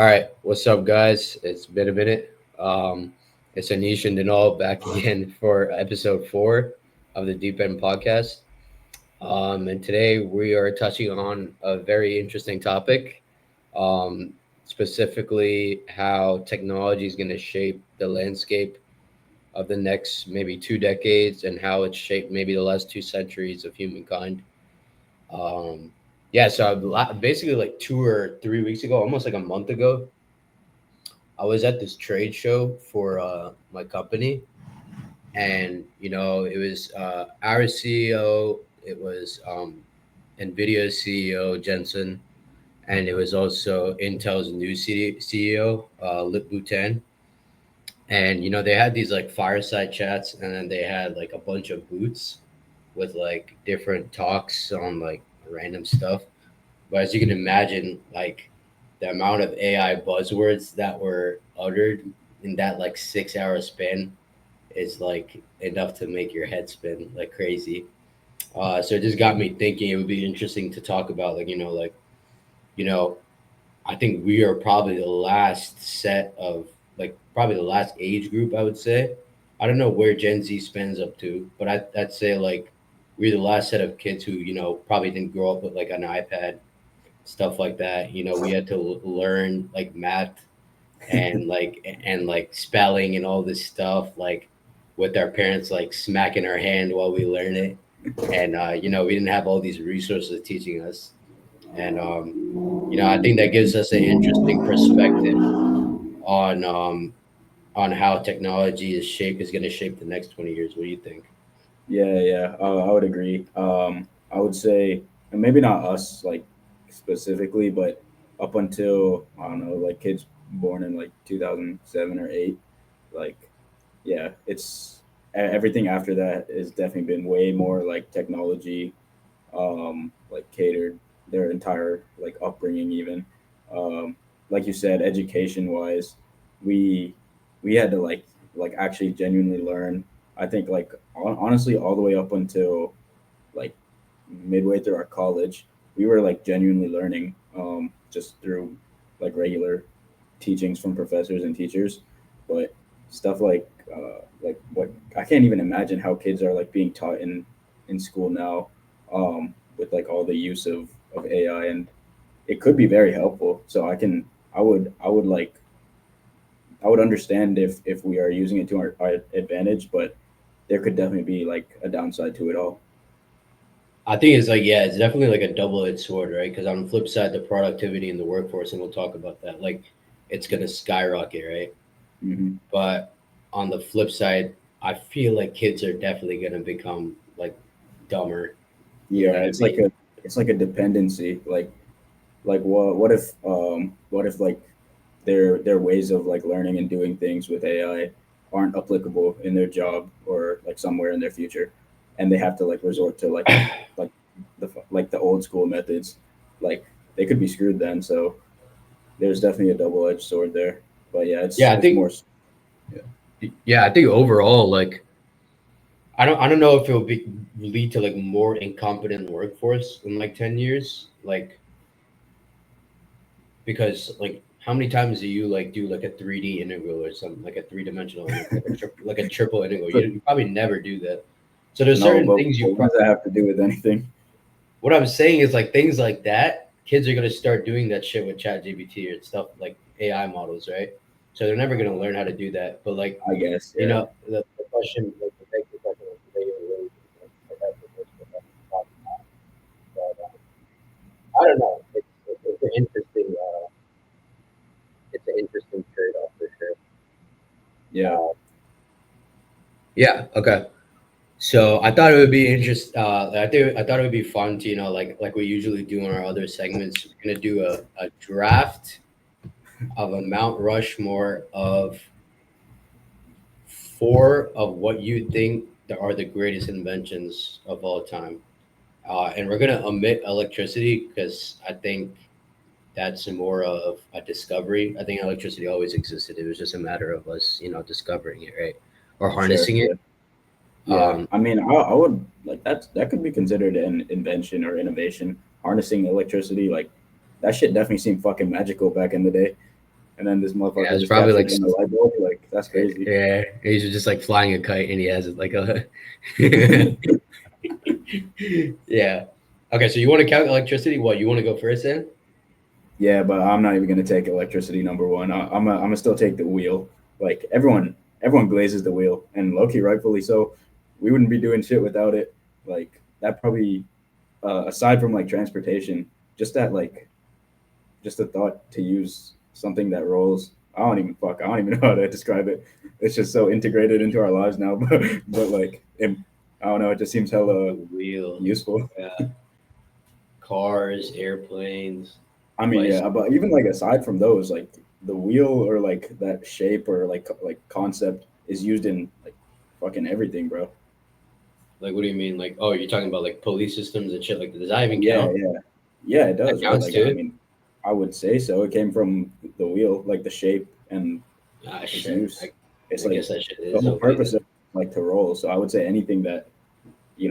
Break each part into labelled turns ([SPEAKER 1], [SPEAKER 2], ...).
[SPEAKER 1] All right, what's up, guys? It's been a minute. It's Anish and Dinal back again for episode 4 of the Deep End podcast. And today we are touching on a very interesting topic, um, specifically how technology is going to shape the landscape of the next maybe 2 decades and how it's shaped maybe the last 2 centuries of humankind. Um, yeah, so basically like 2 or 3 weeks ago, almost like a month ago, I was at this trade show for my company, and it was our CEO, it was Nvidia CEO Jensen, and it was also Intel's new CEO Lip Bhutan. And they had these like fireside chats, and then they had like a bunch of booths with like different talks on like random stuff. But as you can imagine, like the amount of AI buzzwords that were uttered in that like 6 hour span is like enough to make your head spin like crazy. So it just got me thinking it would be interesting to talk about you know, I think we are probably the last set of like probably the last age group, I would say. I don't know where Gen Z spends up to, but I'd say like we're the last set of kids who, probably didn't grow up with like an iPad, stuff like that. We had to learn like math and spelling and all this stuff like with our parents like smacking our hand while we learn it. And we didn't have all these resources teaching us. And I think that gives us an interesting perspective on on how technology is going to shape the next 20 years. What do you think?
[SPEAKER 2] Yeah. I would agree. I would say, and maybe not us like specifically, but up until I don't know, like kids born in like 2007 or eight, like yeah, everything after that has definitely been way more like technology, like catered their entire like upbringing even. Um, like you said, education wise, we we had to like actually genuinely learn. I think like honestly all the way up until like midway through our college, we were like genuinely learning just through like regular teachings from professors and teachers, but stuff like what I can't even imagine how kids are like being taught in school now, with like all the use of AI, and it could be very helpful. So I would understand if we are using it to our advantage, but there could definitely be like a downside to it all.
[SPEAKER 1] I think it's like, yeah, it's definitely like a double-edged sword, right? Because on the flip side, the productivity in the workforce, and we'll talk about that, like it's going to skyrocket, right?
[SPEAKER 2] Hmm.
[SPEAKER 1] But on the flip side, I feel like kids are definitely going to become like dumber. You know
[SPEAKER 2] Yeah,
[SPEAKER 1] what I mean?
[SPEAKER 2] it's like a dependency. Like what if like their ways of like learning and doing things with AI aren't applicable in their job or like somewhere in their future, and they have to like resort to like like the old school methods, like they could be screwed then. So there's definitely a double edged sword there. But yeah,
[SPEAKER 1] Yeah, I
[SPEAKER 2] it's more.
[SPEAKER 1] think yeah, I think overall, like I don't know if it'll be lead to like more incompetent workforce in like 10 years, like because like how many times do you like do like a 3D integral or something like a three-dimensional integral, like a triple integral? You probably never do that. So there's
[SPEAKER 2] No,
[SPEAKER 1] certain
[SPEAKER 2] but
[SPEAKER 1] things you
[SPEAKER 2] what does that have to do with anything?
[SPEAKER 1] what I'm saying is like things like that, kids are gonna start doing that shit with Chat GPT or stuff like AI models, right? So they're never gonna learn how to do that. But like,
[SPEAKER 2] I guess, yeah.
[SPEAKER 1] the question, like the big question of today is really like that's the first one that we talked about. But I don't know. It's an interesting it's an interesting trade off for sure.
[SPEAKER 2] Yeah.
[SPEAKER 1] Uh, yeah. Okay. So I thought it would be I thought it would be fun to like we usually do in our other segments. We're gonna do a draft of a Mount Rushmore of four of what you think that are the greatest inventions of all time. And we're gonna omit electricity because I think that's more of a discovery. I think electricity always existed. It was just a matter of us, discovering it, right, or
[SPEAKER 2] Sure.
[SPEAKER 1] harnessing it.
[SPEAKER 2] Yeah. Yeah,
[SPEAKER 1] Um,
[SPEAKER 2] I mean, I would like that could be considered an invention or innovation. Harnessing electricity, like that shit definitely seemed fucking magical back in the day. and then this
[SPEAKER 1] Yeah,
[SPEAKER 2] motherfucker
[SPEAKER 1] it's
[SPEAKER 2] just
[SPEAKER 1] probably
[SPEAKER 2] taps
[SPEAKER 1] like
[SPEAKER 2] it in the light bulb. Like that's crazy.
[SPEAKER 1] yeah, he's just like flying a kite and he has it like a yeah. Okay, so you want to count electricity? What you want to go first then?
[SPEAKER 2] Yeah, but I'm not even gonna take electricity number one. I'm gonna still take the wheel. Like everyone glazes the wheel, and Loki rightfully so. We wouldn't be doing shit without it. Like that probably aside from like transportation, just that like just the thought to use something that rolls. I don't even know how to describe it. It's just so integrated into our lives now. But like I don't know. It just seems hella
[SPEAKER 1] The wheel,
[SPEAKER 2] useful.
[SPEAKER 1] yeah. Cars, airplanes,
[SPEAKER 2] I mean,
[SPEAKER 1] bicycles.
[SPEAKER 2] yeah, but even like aside from those, like the wheel or like that shape or like concept is used in like fucking everything, bro.
[SPEAKER 1] Like, what do you mean? Like, oh, you're talking about like police systems and shit like that. Does that even
[SPEAKER 2] Yeah,
[SPEAKER 1] count?
[SPEAKER 2] yeah, yeah. It
[SPEAKER 1] That
[SPEAKER 2] does, right?
[SPEAKER 1] counts
[SPEAKER 2] Like, I
[SPEAKER 1] too.
[SPEAKER 2] mean, I would say so. It came from the wheel, like the shape and
[SPEAKER 1] Ah,
[SPEAKER 2] its
[SPEAKER 1] shit.
[SPEAKER 2] use. It's
[SPEAKER 1] I
[SPEAKER 2] like
[SPEAKER 1] guess that shit
[SPEAKER 2] the
[SPEAKER 1] is
[SPEAKER 2] whole
[SPEAKER 1] OP
[SPEAKER 2] purpose
[SPEAKER 1] then.
[SPEAKER 2] of like to roll. So I would say anything that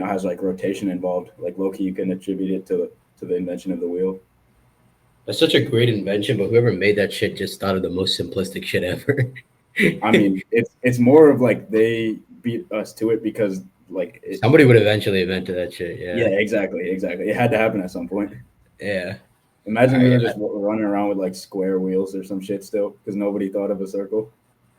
[SPEAKER 2] has like rotation involved, like Loki, you can attribute it to the invention of the wheel.
[SPEAKER 1] That's such a great invention, but whoever made that shit just thought of the most simplistic shit ever.
[SPEAKER 2] I mean, it's more of like they beat us to it because like it.
[SPEAKER 1] Somebody would eventually invented that shit. Yeah.
[SPEAKER 2] Yeah, exactly, exactly. It had to happen at some point.
[SPEAKER 1] Yeah.
[SPEAKER 2] Imagine we
[SPEAKER 1] I,
[SPEAKER 2] were just running around with like square wheels or some shit still because nobody thought of a circle.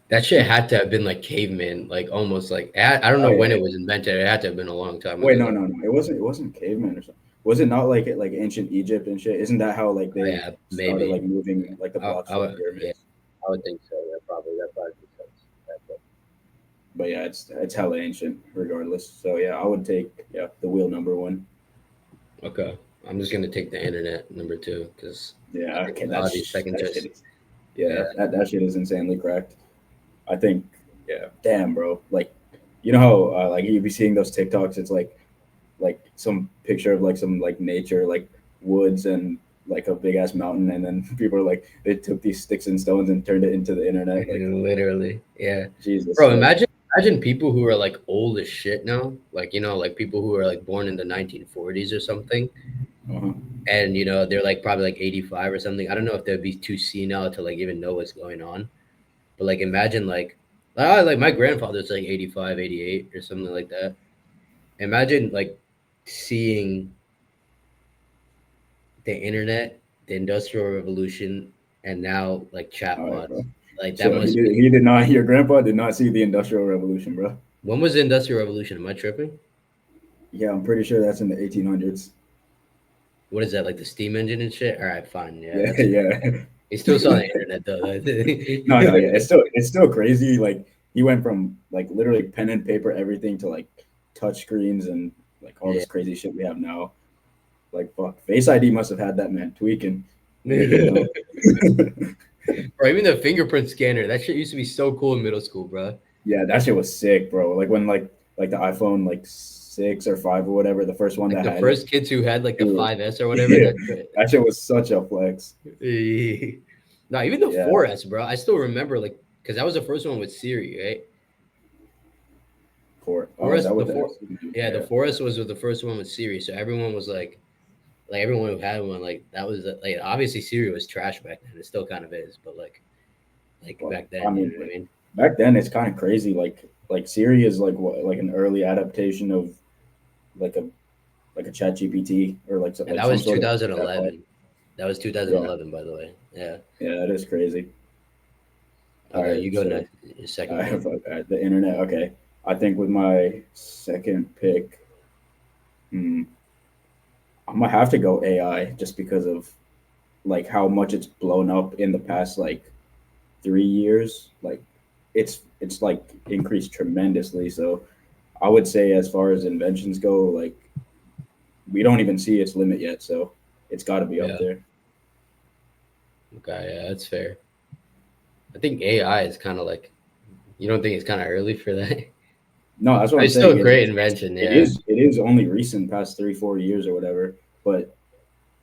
[SPEAKER 1] that shit had to have been like caveman, like almost like I don't
[SPEAKER 2] Oh
[SPEAKER 1] know
[SPEAKER 2] yeah,
[SPEAKER 1] when it
[SPEAKER 2] yeah.
[SPEAKER 1] was invented. It had to have been a long time
[SPEAKER 2] Wait,
[SPEAKER 1] ago
[SPEAKER 2] no,
[SPEAKER 1] though.
[SPEAKER 2] no, no. It wasn't caveman or something. Was it not like like ancient Egypt and shit? Isn't that how like
[SPEAKER 1] Oh,
[SPEAKER 2] they
[SPEAKER 1] yeah,
[SPEAKER 2] started
[SPEAKER 1] maybe.
[SPEAKER 2] like moving like the blocks
[SPEAKER 1] I
[SPEAKER 2] for the
[SPEAKER 1] would, yeah,
[SPEAKER 2] pyramids?
[SPEAKER 1] I would think so. That probably makes sense.
[SPEAKER 2] But yeah, it's hella ancient regardless. So yeah, I would take the wheel number one.
[SPEAKER 1] Okay, I'm just gonna take the internet number two because I
[SPEAKER 2] Yeah,
[SPEAKER 1] think
[SPEAKER 2] okay,
[SPEAKER 1] technology is second
[SPEAKER 2] that
[SPEAKER 1] choice.
[SPEAKER 2] shit is yeah
[SPEAKER 1] Yeah,
[SPEAKER 2] that shit is insanely cracked. I think yeah, damn bro, like you know how like you be seeing those TikToks? It's like some picture of like some like nature like woods and like a big ass mountain, and then people are like they took these sticks and stones and turned it into the internet. Like
[SPEAKER 1] literally. Yeah,
[SPEAKER 2] Jesus,
[SPEAKER 1] bro.
[SPEAKER 2] like
[SPEAKER 1] Imagine people who are like old as shit now, like like people who are like born in the 1940s or something,
[SPEAKER 2] uh-huh.
[SPEAKER 1] and they're like probably like 85 or something. I don't know if they'd be too senile to like even know what's going on, but like imagine like my grandfather's like 85, 88 or something like that. Imagine like seeing the internet, the industrial revolution, and now like
[SPEAKER 2] All right,
[SPEAKER 1] chatbots.
[SPEAKER 2] bro.
[SPEAKER 1] Like that
[SPEAKER 2] So
[SPEAKER 1] must be
[SPEAKER 2] he did not. Your grandpa did not see the Industrial Revolution, bro.
[SPEAKER 1] when was the industrial revolution? Am I tripping?
[SPEAKER 2] Yeah, I'm pretty sure that's in the 1800s.
[SPEAKER 1] What is that, like the steam engine and shit? All right, fine. Yeah,
[SPEAKER 2] Yeah,
[SPEAKER 1] that's
[SPEAKER 2] yeah.
[SPEAKER 1] he still saw the internet
[SPEAKER 2] No, no,
[SPEAKER 1] though.
[SPEAKER 2] yeah. It's still crazy. Like he went from like literally pen and paper everything to like touch screens and like all
[SPEAKER 1] Yeah.
[SPEAKER 2] this crazy shit we have now. Like fuck, Face ID must have had that man tweaking. He didn't know.
[SPEAKER 1] Or even the fingerprint scanner. That shit used to be so cool in middle school, bro.
[SPEAKER 2] Yeah, that shit was sick, bro. Like when like the iPhone like 6 or 5 or whatever, the first one
[SPEAKER 1] Like
[SPEAKER 2] that
[SPEAKER 1] the
[SPEAKER 2] had it,
[SPEAKER 1] first kids who had like the
[SPEAKER 2] it was
[SPEAKER 1] 5S or whatever.
[SPEAKER 2] yeah,
[SPEAKER 1] That shit.
[SPEAKER 2] that shit was such a flex.
[SPEAKER 1] No, even the
[SPEAKER 2] Yeah,
[SPEAKER 1] 4S, bro. I still remember like because that was the first one with Siri, right?
[SPEAKER 2] for oh, is
[SPEAKER 1] 4S,
[SPEAKER 2] that
[SPEAKER 1] the
[SPEAKER 2] what
[SPEAKER 1] four,
[SPEAKER 2] that's
[SPEAKER 1] yeah, the
[SPEAKER 2] yeah.
[SPEAKER 1] 4S was with the first one with Siri, so everyone was like everyone who had one, like that was like obviously Siri was trash back then. It still kind of is, but like
[SPEAKER 2] But
[SPEAKER 1] back
[SPEAKER 2] I
[SPEAKER 1] then, you
[SPEAKER 2] mean,
[SPEAKER 1] know what I mean?
[SPEAKER 2] back then it's kind of crazy. Like Siri is like what like an early adaptation of like a Chat GPT or
[SPEAKER 1] And
[SPEAKER 2] like
[SPEAKER 1] that
[SPEAKER 2] some
[SPEAKER 1] was
[SPEAKER 2] sort of chatbot.
[SPEAKER 1] 2011. That was
[SPEAKER 2] Yeah,
[SPEAKER 1] 2011, by the way. Yeah.
[SPEAKER 2] yeah, that is crazy. All
[SPEAKER 1] Okay,
[SPEAKER 2] right,
[SPEAKER 1] you go
[SPEAKER 2] so
[SPEAKER 1] next. Your second
[SPEAKER 2] I
[SPEAKER 1] pick.
[SPEAKER 2] have the internet. Okay, I think with my second pick, hmm, I'm gonna have to go AI just because of like how much it's blown up in the past like 3 years. Like it's like increased tremendously. So I would say as far as inventions go, like we don't even see its limit yet. So it's got to be up
[SPEAKER 1] Yeah.
[SPEAKER 2] there.
[SPEAKER 1] Okay, yeah, that's fair. I think AI is kind of like you don't think it's kind of early for that?
[SPEAKER 2] No, that's what I'm
[SPEAKER 1] It's still
[SPEAKER 2] saying.
[SPEAKER 1] a great invention,
[SPEAKER 2] It
[SPEAKER 1] yeah.
[SPEAKER 2] is it is only recent, past 3 4 years or whatever. But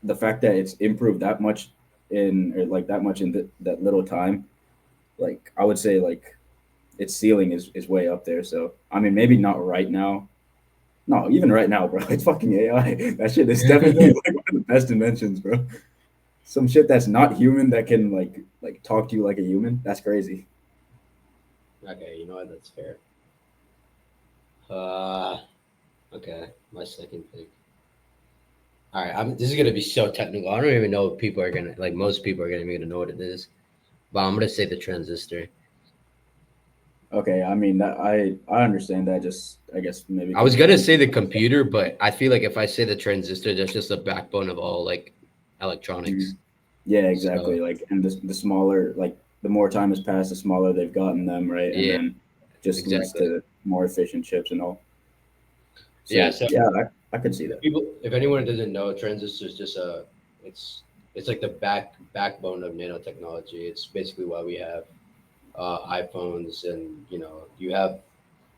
[SPEAKER 2] the fact that it's improved that much in or like that much in that little time, like I would say like its ceiling is way up there. So I mean, maybe not right now. No, even right now, bro, it's fucking AI. That shit is definitely like one of the best inventions, bro. some shit that's not human that can like talk to you like a human. That's crazy.
[SPEAKER 1] Okay, you know what? That's fair. Uh, okay, my second pick. All right, this is gonna be so technical. I don't even know if people are gonna like. Most people are gonna be gonna know what it is, but I'm gonna say the transistor.
[SPEAKER 2] Okay, I mean that I understand that. Just I guess maybe
[SPEAKER 1] I was gonna
[SPEAKER 2] confusion.
[SPEAKER 1] say the computer, but I feel like if I say the transistor, that's just the backbone of all like electronics.
[SPEAKER 2] Mhm. Yeah,
[SPEAKER 1] So
[SPEAKER 2] exactly. Like, and the smaller, like, the more time has passed, the smaller they've gotten them, right? And
[SPEAKER 1] yeah,
[SPEAKER 2] then just leads
[SPEAKER 1] exactly.
[SPEAKER 2] to more efficient chips and all.
[SPEAKER 1] Yeah.
[SPEAKER 2] So
[SPEAKER 1] So
[SPEAKER 2] yeah, I could see that.
[SPEAKER 1] people, if anyone doesn't know, transistor is just it's it's like the backbone of nanotechnology. It's basically why we have iPhones, and you have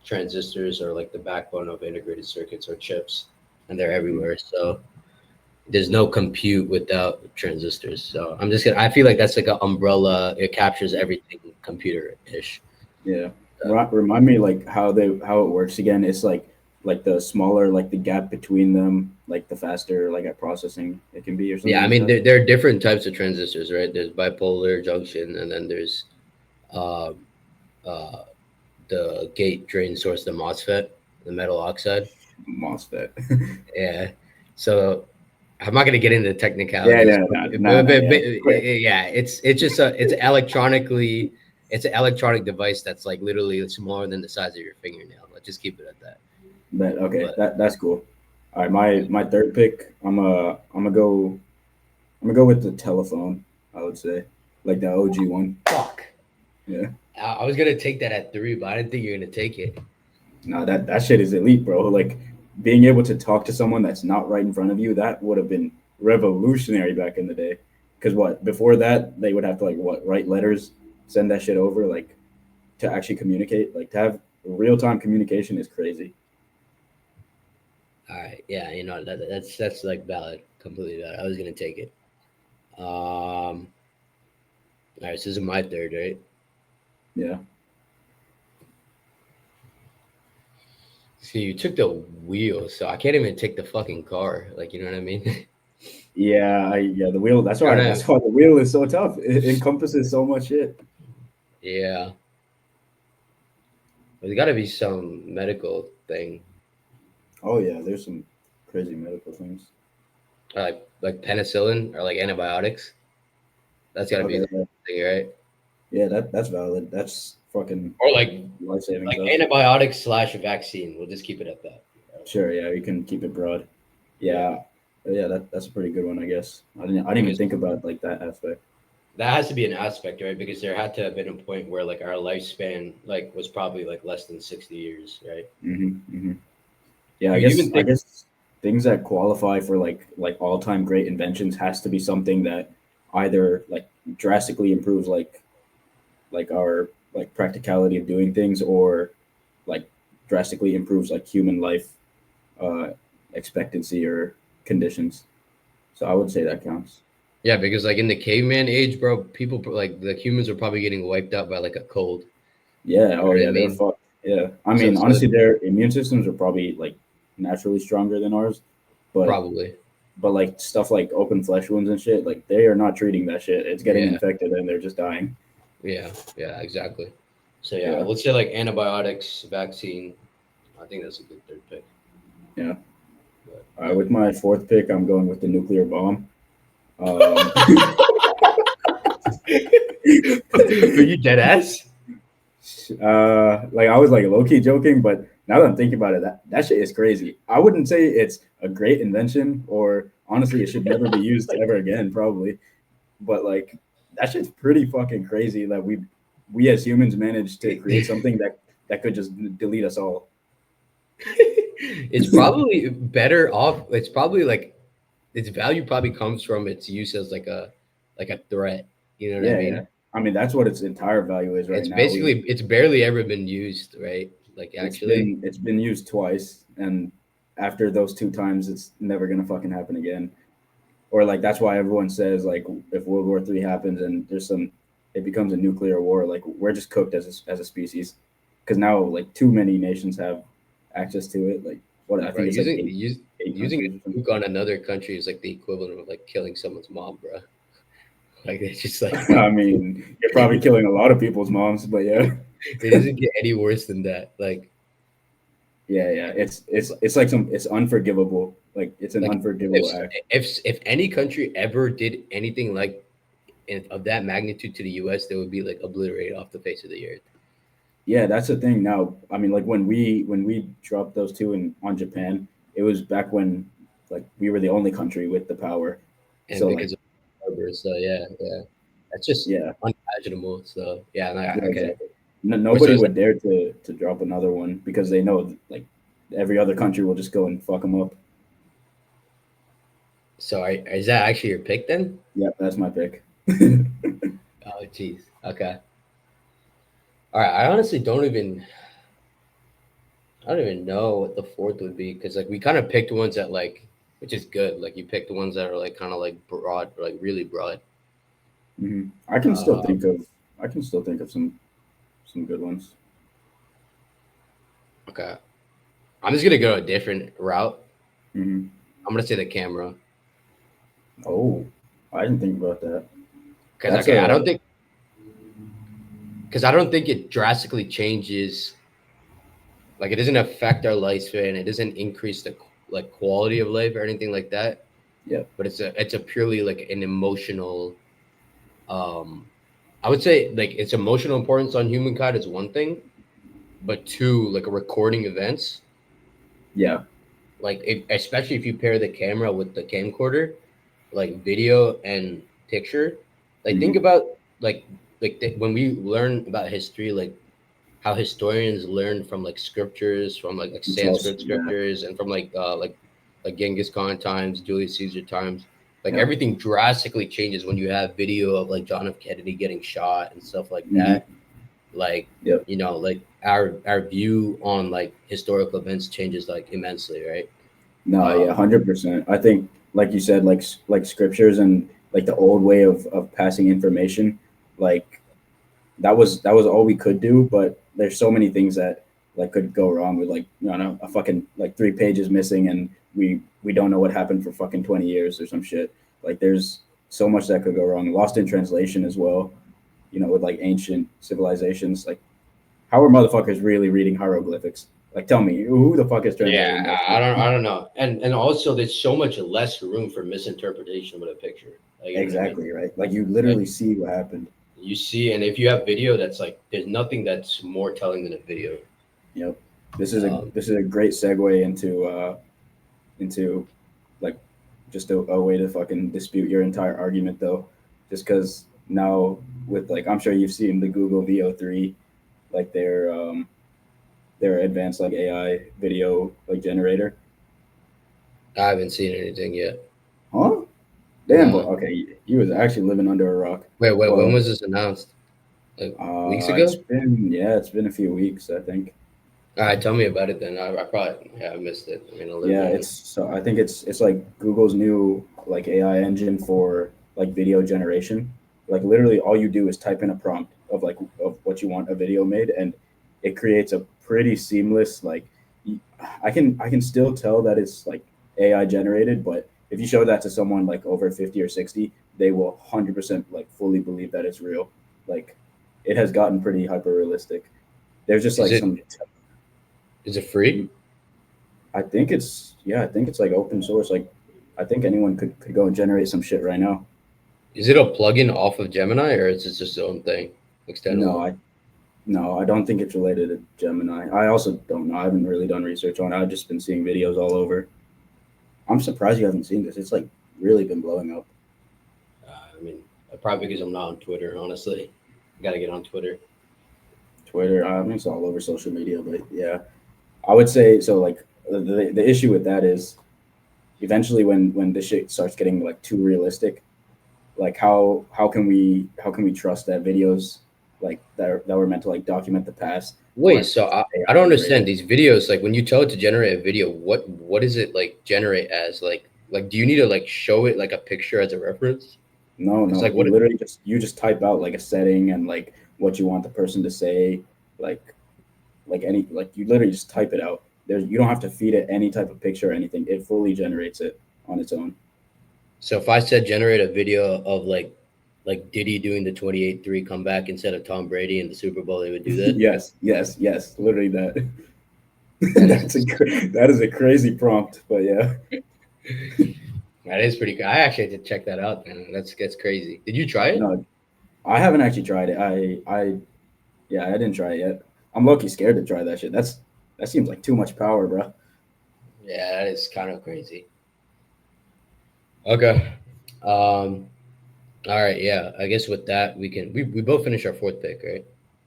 [SPEAKER 1] transistors are like the backbone of integrated circuits or chips, and they're
[SPEAKER 2] Mhm.
[SPEAKER 1] everywhere. So there's no compute without transistors. So I feel like that's like an umbrella. It captures everything computer ish.
[SPEAKER 2] Yeah. Remind me like how it works again. It's like the smaller like the gap between them, like the faster like at processing it can be or
[SPEAKER 1] Yeah,
[SPEAKER 2] something
[SPEAKER 1] I
[SPEAKER 2] like
[SPEAKER 1] mean
[SPEAKER 2] that.
[SPEAKER 1] there are different types of transistors, right? There's bipolar junction, and then there's uh, uh, the gate drain source, the MOSFET, the metal oxide.
[SPEAKER 2] MOSFET.
[SPEAKER 1] Yeah. So I'm not going to get into the
[SPEAKER 2] Yeah,
[SPEAKER 1] technicalities,
[SPEAKER 2] yeah,
[SPEAKER 1] but,
[SPEAKER 2] yeah.
[SPEAKER 1] yeah, it's an electronic device that's like literally smaller than the size of your fingernail. Let's just keep it at that.
[SPEAKER 2] But okay,
[SPEAKER 1] But
[SPEAKER 2] that's cool. All right, my third pick, I'm gonna go with the telephone. I would say, like the OG one.
[SPEAKER 1] fuck,
[SPEAKER 2] Yeah.
[SPEAKER 1] I was gonna take that at three, but I didn't think you were gonna take it.
[SPEAKER 2] No, that shit is elite, bro. Like being able to talk to someone that's not right in front of you, that would have been revolutionary back in the day. Because what before that, they would have to like what write letters, send that shit over, like to actually communicate. Like to have real time communication is crazy.
[SPEAKER 1] All right, yeah, that's like valid, completely valid. I was gonna take it. All right, so this is my third, right?
[SPEAKER 2] Yeah.
[SPEAKER 1] See, you took the wheel, so I can't even take the fucking car. Like, you know what I mean?
[SPEAKER 2] Yeah, the wheel. That's
[SPEAKER 1] You
[SPEAKER 2] why
[SPEAKER 1] know what I
[SPEAKER 2] that's why the wheel is so tough. It encompasses so much shit.
[SPEAKER 1] Yeah, there's got to be some medical thing,
[SPEAKER 2] Oh yeah, there's some crazy medical things.
[SPEAKER 1] or like penicillin or like antibiotics. That's got to be
[SPEAKER 2] Okay,
[SPEAKER 1] like
[SPEAKER 2] yeah,
[SPEAKER 1] a thing, right?
[SPEAKER 2] yeah, that's valid. That's fucking
[SPEAKER 1] Or like
[SPEAKER 2] life saving
[SPEAKER 1] like
[SPEAKER 2] stuff.
[SPEAKER 1] antibiotics slash vaccine. We'll just keep it at that.
[SPEAKER 2] Sure, yeah, you can keep it broad.
[SPEAKER 1] Yeah,
[SPEAKER 2] Yeah, yeah, that's a pretty good one, I guess. I didn't even
[SPEAKER 1] because
[SPEAKER 2] think about like that aspect.
[SPEAKER 1] that has to be an aspect, right? Because there had to have been a point where like our lifespan like was probably like less than 60 years, right?
[SPEAKER 2] Hmm. Yeah,
[SPEAKER 1] Do
[SPEAKER 2] I
[SPEAKER 1] you
[SPEAKER 2] guess
[SPEAKER 1] even
[SPEAKER 2] I
[SPEAKER 1] think?
[SPEAKER 2] guess things that qualify for like all time great inventions has to be something that either like drastically improves like our like practicality of doing things or like drastically improves like human life uh expectancy or conditions. So I would say that counts.
[SPEAKER 1] Yeah, because like in the caveman age, bro, people like the humans are probably getting wiped out by like a cold.
[SPEAKER 2] Yeah.
[SPEAKER 1] You
[SPEAKER 2] Oh
[SPEAKER 1] know what I
[SPEAKER 2] yeah, they're
[SPEAKER 1] mean?
[SPEAKER 2] fucked. Yeah. I
[SPEAKER 1] So
[SPEAKER 2] mean,
[SPEAKER 1] so
[SPEAKER 2] honestly, their immune systems are probably like naturally stronger than ours, but
[SPEAKER 1] probably.
[SPEAKER 2] like stuff like open flesh wounds and shit, like they are not treating that shit. It's getting
[SPEAKER 1] Yeah,
[SPEAKER 2] infected and they're just dying.
[SPEAKER 1] yeah, exactly. So yeah,
[SPEAKER 2] Yeah.
[SPEAKER 1] let's say like antibiotics, vaccine. I think that's a good third pick.
[SPEAKER 2] Yeah.
[SPEAKER 1] But
[SPEAKER 2] With
[SPEAKER 1] yeah.
[SPEAKER 2] my fourth pick, I'm going with the nuclear bomb. Um,
[SPEAKER 1] Are you dead ass?
[SPEAKER 2] like I was like low key joking, but now that I'm thinking about it, that shit is crazy. I wouldn't say it's a great invention, or honestly, it should never be used ever again, probably. But like that shit's pretty fucking crazy that we as humans managed to create something that could just delete us all.
[SPEAKER 1] It's probably better off. It's probably like its value probably comes from its use as like a threat. You know what I
[SPEAKER 2] Yeah, yeah.
[SPEAKER 1] mean?
[SPEAKER 2] I mean, that's what its entire value is right
[SPEAKER 1] It's
[SPEAKER 2] now. We
[SPEAKER 1] basically it's barely ever been used, right? Like
[SPEAKER 2] it's
[SPEAKER 1] actually,
[SPEAKER 2] been it's been used twice, and after those two times, it's never gonna fucking happen again. Or like that's why everyone says like if World War III happens and there's some, it becomes a nuclear war. Like we're just cooked as a species, because now like too many nations have access to it. Like what I
[SPEAKER 1] bro,
[SPEAKER 2] think it's like eight
[SPEAKER 1] using
[SPEAKER 2] countries or
[SPEAKER 1] a
[SPEAKER 2] something.
[SPEAKER 1] nuke on another country is like the equivalent of like killing someone's mom, bro. Like it's just like
[SPEAKER 2] I mean, you're probably
[SPEAKER 1] it
[SPEAKER 2] killing a lot of people's moms, but yeah,
[SPEAKER 1] doesn't get any worse than that.
[SPEAKER 2] yeah. It's like it's unforgivable. Like it's an
[SPEAKER 1] Like
[SPEAKER 2] unforgivable act.
[SPEAKER 1] if any country ever did anything like of that magnitude to the U.S., they would be like obliterated off the face of the earth.
[SPEAKER 2] Yeah, that's the thing. Now, I mean, like when we dropped those two in on Japan, it was back when like we were the only country with the power.
[SPEAKER 1] And
[SPEAKER 2] So like,
[SPEAKER 1] because of harbor, so yeah, yeah, that's just
[SPEAKER 2] yeah,
[SPEAKER 1] unimaginable. So yeah, no,
[SPEAKER 2] yeah,
[SPEAKER 1] okay.
[SPEAKER 2] exactly. No,
[SPEAKER 1] Or so
[SPEAKER 2] nobody
[SPEAKER 1] is that,
[SPEAKER 2] would dare to drop another one because they know like every other country will just go and fuck them up.
[SPEAKER 1] is that actually your pick then?
[SPEAKER 2] Yep, that's my pick.
[SPEAKER 1] Oh, jeez. Okay. All right. I don't even know what the fourth would be because like we kind of picked ones that like, which is good. Like you picked the ones that are like kind of like broad, like really broad.
[SPEAKER 2] I can still
[SPEAKER 1] Uh,
[SPEAKER 2] think of I can still think of some good ones.
[SPEAKER 1] okay. I'm just gonna go a different route.
[SPEAKER 2] Hmm.
[SPEAKER 1] I'm gonna say the camera
[SPEAKER 2] Oh, I didn't think about that.
[SPEAKER 1] because
[SPEAKER 2] That's
[SPEAKER 1] okay,
[SPEAKER 2] a
[SPEAKER 1] I don't think it drastically changes. Like it doesn't affect our lifespan. It doesn't increase the like quality of life or anything like that.
[SPEAKER 2] yeah,
[SPEAKER 1] But it's a purely like an emotional. Um, I would say like its emotional importance on humankind is one thing, but two, like a recording events,
[SPEAKER 2] yeah.
[SPEAKER 1] especially if you pair the camera with the camcorder, like video and picture. Like think
[SPEAKER 2] Hmm.
[SPEAKER 1] about like when we learn about history, like how historians learn from like scriptures, from like
[SPEAKER 2] It's also
[SPEAKER 1] Sanskrit
[SPEAKER 2] yeah,
[SPEAKER 1] scriptures, and from like Genghis Khan times, Julius Caesar times. Like
[SPEAKER 2] yeah.
[SPEAKER 1] everything drastically changes when you have video of like John F. Kennedy getting shot and stuff like
[SPEAKER 2] Hmm.
[SPEAKER 1] that. Like
[SPEAKER 2] Yep.
[SPEAKER 1] like our view on like historical events changes like immensely, right?
[SPEAKER 2] No, yeah,
[SPEAKER 1] Um,
[SPEAKER 2] 100%. I think, like you said, like scriptures and like the old way of passing information, like that was all we could do. But there's so many things that like could go wrong with like you know a fucking like 3 pages missing and we don't know what happened for fucking 20 years or some shit. Like there's so much that could go wrong. Lost in translation as well. You know, with like ancient civilizations, like how are motherfuckers really reading hieroglyphics? Like, tell me, who the fuck is
[SPEAKER 1] yeah,
[SPEAKER 2] translating that
[SPEAKER 1] I
[SPEAKER 2] shit?
[SPEAKER 1] don't know, and also there's so much less room for misinterpretation with a picture. Like, you know what I mean?
[SPEAKER 2] Exactly, right? Like you
[SPEAKER 1] Like
[SPEAKER 2] literally see what happened.
[SPEAKER 1] you see, and if you have video, that's like there's nothing that's more telling than a video.
[SPEAKER 2] Yep.
[SPEAKER 1] Um,
[SPEAKER 2] This is a great segue into like just a way to fucking dispute your entire argument though. Just because now with like I'm sure you've seen the Google VO3, like their advanced like AI video like generator.
[SPEAKER 1] I haven't seen anything yet.
[SPEAKER 2] Huh? Damn, but
[SPEAKER 1] No.
[SPEAKER 2] okay, you was actually living under a rock.
[SPEAKER 1] Wait, when
[SPEAKER 2] Well,
[SPEAKER 1] was this announced? Like weeks
[SPEAKER 2] it's
[SPEAKER 1] ago?
[SPEAKER 2] been yeah, it's been a few weeks, I think.
[SPEAKER 1] All right, tell me about it then. I probably I missed it. I mean, I live
[SPEAKER 2] Yeah,
[SPEAKER 1] young.
[SPEAKER 2] it's so I think it's like Google's new like AI engine for like video generation. Like literally all you do is type in a prompt of like of what you want a video made and it creates a pretty seamless like y- I can still tell that it's like AI generated, but if you show that to someone like over 50 or 60, they will 100% like fully believe that it's real. Like it has gotten pretty hyper realistic. There's just
[SPEAKER 1] Is
[SPEAKER 2] like
[SPEAKER 1] it
[SPEAKER 2] some
[SPEAKER 1] is it free?
[SPEAKER 2] I think it's yeah, I think it's like open source. Like I think anyone could go and generate some shit right now.
[SPEAKER 1] Is it a plugin off of Gemini or is it just its own thing, like
[SPEAKER 2] No,
[SPEAKER 1] standalone?
[SPEAKER 2] I don't think it's related to Gemini. I also don't know. I haven't really done research on it. I've just been seeing videos all over. I'm surprised you haven't seen this. It's like really been blowing up.
[SPEAKER 1] I mean, probably because I'm not on Twitter. Honestly, I gotta get on Twitter.
[SPEAKER 2] Twitter, I mean, it's all over social media, but yeah, I would say so. Like the issue with that is eventually when this shit starts getting like too realistic, like how can we trust that videos like that were meant to like document the past
[SPEAKER 1] Wait,
[SPEAKER 2] weren't
[SPEAKER 1] so I
[SPEAKER 2] AI
[SPEAKER 1] don't
[SPEAKER 2] generated?
[SPEAKER 1] understand these videos. Like when you tell it to generate a video, what does it like generate as? Like do you need to like show it like a picture as a reference?
[SPEAKER 2] No,
[SPEAKER 1] Because
[SPEAKER 2] no,
[SPEAKER 1] like
[SPEAKER 2] you
[SPEAKER 1] what?
[SPEAKER 2] literally just you just type out like a setting and like what you want the person to say, like any like you literally just type it out. There's you don't have to feed it any type of picture or anything. It fully generates it on its own.
[SPEAKER 1] So if I said generate a video of like Like Diddy doing the 28-3 comeback instead of Tom Brady in the Super Bowl, they would do that.
[SPEAKER 2] Yes, yes, yes. Literally that.
[SPEAKER 1] That is
[SPEAKER 2] That is a crazy prompt, but yeah.
[SPEAKER 1] that is pretty good. I actually had to check that out, man. That's crazy. Did you try it?
[SPEAKER 2] No, I haven't actually tried it. Yeah, I didn't try it yet. I'm low-key scared to try that shit. That seems like too much power, bro.
[SPEAKER 1] Yeah, that is kind of crazy. Okay. Um. All right. Yeah. I guess with that we both finished our fourth pick, right?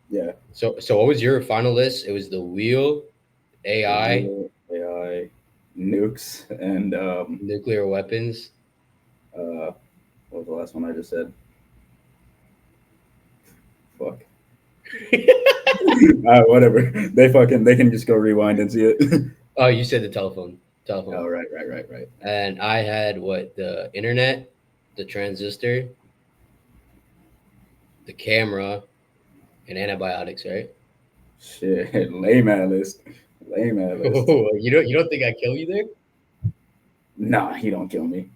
[SPEAKER 2] Yeah,
[SPEAKER 1] So what was your final list? It was the wheel,
[SPEAKER 2] the
[SPEAKER 1] AI,
[SPEAKER 2] wheel, AI, nukes, and
[SPEAKER 1] nuclear weapons.
[SPEAKER 2] uh, what was the last one I just said? Fuck. Whatever. They can just go rewind and see it.
[SPEAKER 1] Oh, you said the telephone. Telephone.
[SPEAKER 2] Oh, right, right, right, right.
[SPEAKER 1] And I had what, the internet, the transistor, the camera, and antibiotics, right?
[SPEAKER 2] Shit, lame ass list. Lame ass list.
[SPEAKER 1] Oh, you don't think I kill you there?
[SPEAKER 2] Nah, he don't kill me.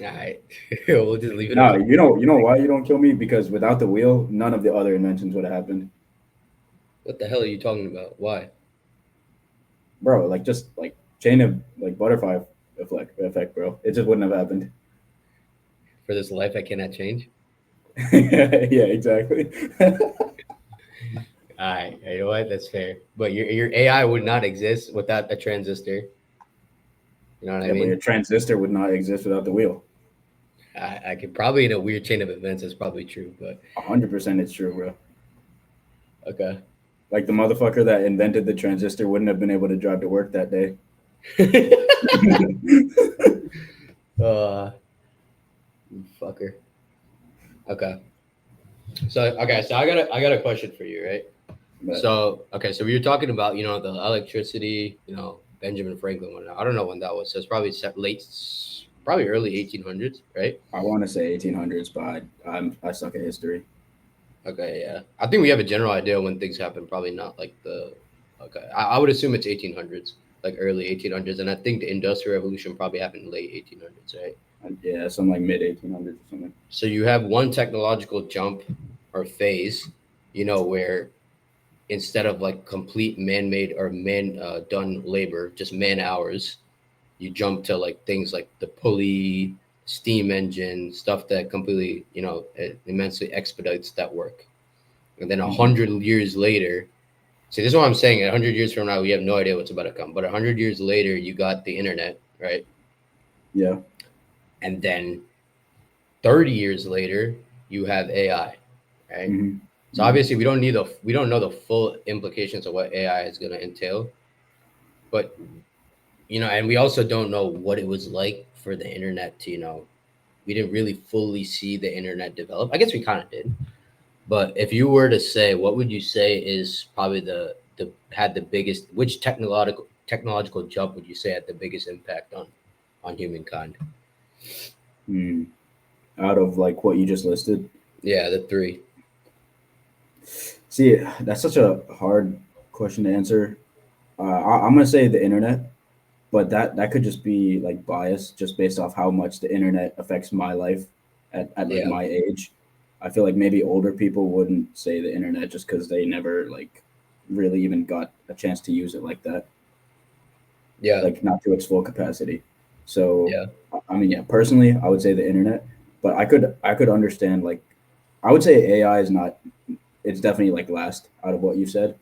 [SPEAKER 1] All right. We'll just leave it
[SPEAKER 2] Nah,
[SPEAKER 1] alone.
[SPEAKER 2] you know why you don't kill me? Because without the wheel, none of the other inventions would have happened,
[SPEAKER 1] What the hell are you talking about? Why?
[SPEAKER 2] bro. Like just like chain of like butterfly effect, bro. It just wouldn't have happened.
[SPEAKER 1] For this life I cannot change?
[SPEAKER 2] Yeah, exactly.
[SPEAKER 1] All right. You know what? That's fair. But your AI would not exist without a transistor. You know what I
[SPEAKER 2] Yeah, but your
[SPEAKER 1] mean?
[SPEAKER 2] transistor would not exist without the wheel.
[SPEAKER 1] I could probably, in a weird chain of events, that's probably true. But
[SPEAKER 2] 100% it's true, bro.
[SPEAKER 1] okay.
[SPEAKER 2] Like the motherfucker that invented the transistor wouldn't have been able to drive to work that day.
[SPEAKER 1] uh, fucker. Okay. So I got a question for you, right?
[SPEAKER 2] But
[SPEAKER 1] So okay, so we were talking about the electricity, Benjamin Franklin one. I don't know when that was. So it's probably probably early 1800s, right?
[SPEAKER 2] I want to say 1800s, but I suck at history.
[SPEAKER 1] Okay, yeah. I think we have a general idea when things happen. Probably not like the. Okay, I would assume it's 1800s, like early 1800s, and I think the Industrial Revolution probably happened late 1800s, right?
[SPEAKER 2] Yeah, some like mid 1800s or something.
[SPEAKER 1] So you have one technological jump or phase, where instead of like complete man-made or man done labor, just man hours, you jump to like things like the pulley, steam engine, stuff that completely, immensely expedites that work. And then a
[SPEAKER 2] Hmm.
[SPEAKER 1] hundred years later, see, this is what I'm saying. 100 years from now, we have no idea what's about to come. But 100 years later, you got the internet, right?
[SPEAKER 2] Yeah.
[SPEAKER 1] And then 30 years later, you have AI, right?
[SPEAKER 2] Hmm.
[SPEAKER 1] So
[SPEAKER 2] Hmm.
[SPEAKER 1] obviously, we don't know the full implications of what AI is going to entail, but and we also don't know what it was like for the internet to, we didn't really fully see the internet develop. I guess we kind of did, but if you were to say, what would you say is probably the had the biggest, which technological jump would you say had the biggest impact on humankind?
[SPEAKER 2] Hmm. Out of like what you just listed.
[SPEAKER 1] Yeah, the three.
[SPEAKER 2] See, that's such a hard question to answer. I'm gonna say the internet, but that could just be like bias, just based off how much the internet affects my life at like
[SPEAKER 1] Yeah,
[SPEAKER 2] my age. I feel like maybe older people wouldn't say the internet just because they never like really even got a chance to use it like that,
[SPEAKER 1] yeah,
[SPEAKER 2] like not to its full capacity. So,
[SPEAKER 1] yeah,
[SPEAKER 2] I mean, yeah, personally, I would say the internet, but I could understand like I would say AI is not. It's definitely like last out of what you said.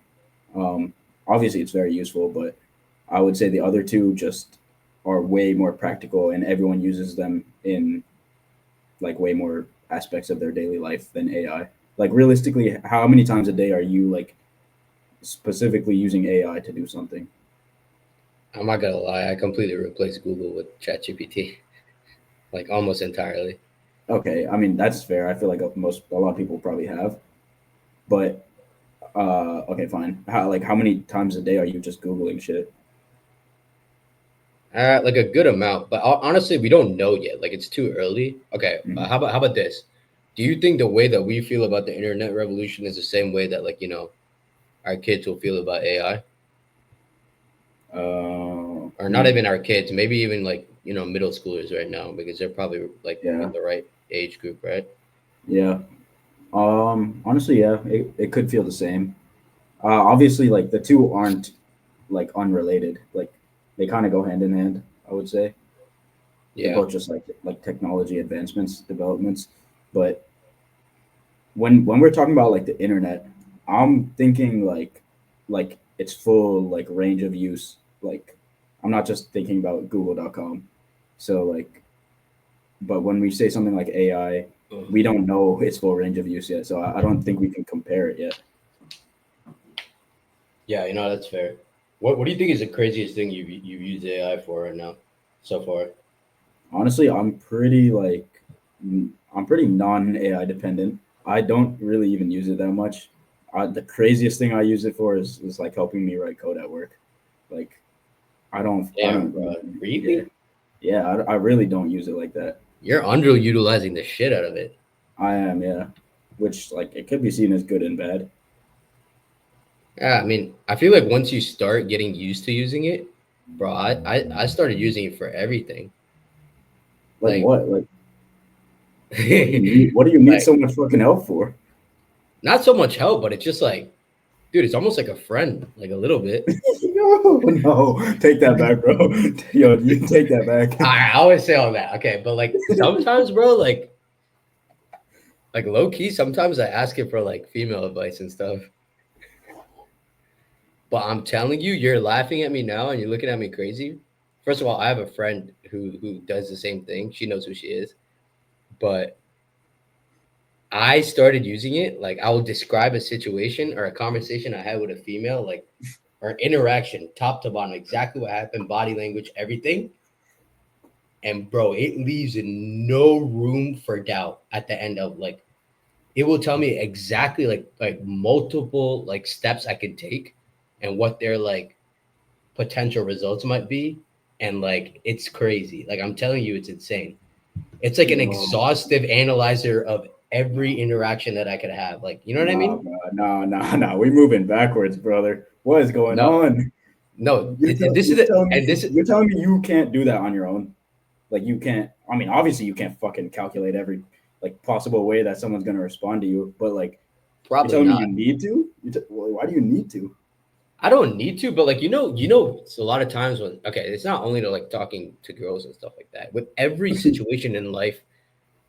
[SPEAKER 2] Um, Obviously, it's very useful, but I would say the other two just are way more practical, and everyone uses them in like way more aspects of their daily life than AI. Like realistically, how many times a day are you like specifically using AI to do something?
[SPEAKER 1] I'm not gonna lie, I completely replaced Google with ChatGPT, like almost entirely.
[SPEAKER 2] Okay, I mean that's fair. I feel like a lot of people probably have, but okay, fine. How many times a day are you just googling shit?
[SPEAKER 1] Like a good amount, but honestly, we don't know yet. Like it's too early. Okay,
[SPEAKER 2] Mm.
[SPEAKER 1] how about this? Do you think the way that we feel about the internet revolution is the same way that, like, our kids will feel about AI? Or not
[SPEAKER 2] Hmm.
[SPEAKER 1] even our kids, maybe even like, middle schoolers right now, because they're probably like
[SPEAKER 2] Yeah.
[SPEAKER 1] in the right age group, right?
[SPEAKER 2] Yeah. Honestly, yeah, it could feel the same. Obviously, like the two aren't like unrelated. Like they kind of go hand in hand. I would say they're
[SPEAKER 1] Yeah.
[SPEAKER 2] both just like technology advancements, developments. But when we're talking about like the internet, I'm thinking like its full like range of use. Like I'm not just thinking about Google.com. So like, but when we say something like AI, we don't know its full range of use yet. So I don't think we can compare it yet.
[SPEAKER 1] Yeah, that's fair. What do you think is the craziest thing you've used AI for right now, so far?
[SPEAKER 2] Honestly, I'm pretty non AI dependent. I don't really even use it that much. The craziest thing I use it for is like helping me write code at work. Like I
[SPEAKER 1] Damn,
[SPEAKER 2] don't,
[SPEAKER 1] bro.
[SPEAKER 2] yeah,
[SPEAKER 1] Really?
[SPEAKER 2] yeah, I really don't use it like that.
[SPEAKER 1] You're underutilizing the shit out of it.
[SPEAKER 2] I am, yeah, which like it could be seen as good and bad.
[SPEAKER 1] Yeah, I mean, I feel like once you start getting used to using it, bro, I started using it for everything.
[SPEAKER 2] Like
[SPEAKER 1] Like,
[SPEAKER 2] what? Like what do you need? What do you need
[SPEAKER 1] like
[SPEAKER 2] so much fucking help for?
[SPEAKER 1] not so much help, but it's just like, dude, it's almost like a friend, like a little bit.
[SPEAKER 2] No, no, take that back, bro. Yo, you take that back.
[SPEAKER 1] I always say all that, okay, but like sometimes, bro, like low key, sometimes I ask it for like female advice and stuff. But I'm telling you, you're laughing at me now and you're looking at me crazy. First of all, I have a friend who does the same thing. She knows who she is. But I started using it. Like I will describe a situation or a conversation I had with a female, like or interaction, top to bottom, exactly what happened, body language, everything. And bro, it leaves no room for doubt at the end of like it will tell me exactly like multiple like steps I can take and what their like potential results might be. And like it's crazy. Like I'm telling you, it's insane. It's like an
[SPEAKER 2] Yo,
[SPEAKER 1] exhaustive analyzer of every interaction that I could have. Like, you know what I
[SPEAKER 2] nah,
[SPEAKER 1] mean?
[SPEAKER 2] bro, nah. We moving backwards, brother. What is going
[SPEAKER 1] No,
[SPEAKER 2] on?
[SPEAKER 1] no. This is
[SPEAKER 2] You're
[SPEAKER 1] the
[SPEAKER 2] telling
[SPEAKER 1] and
[SPEAKER 2] me
[SPEAKER 1] this is
[SPEAKER 2] you're telling me you can't do that on your own. Like you can't. I mean, obviously you can't fucking calculate every like possible way that someone's gonna respond to you. But like you're
[SPEAKER 1] probably
[SPEAKER 2] telling me
[SPEAKER 1] not.
[SPEAKER 2] you need to. Well, why do you need to?
[SPEAKER 1] I don't need to, but like it's a lot of times when okay, it's not only to like talking to girls and stuff like that. With every situation in life,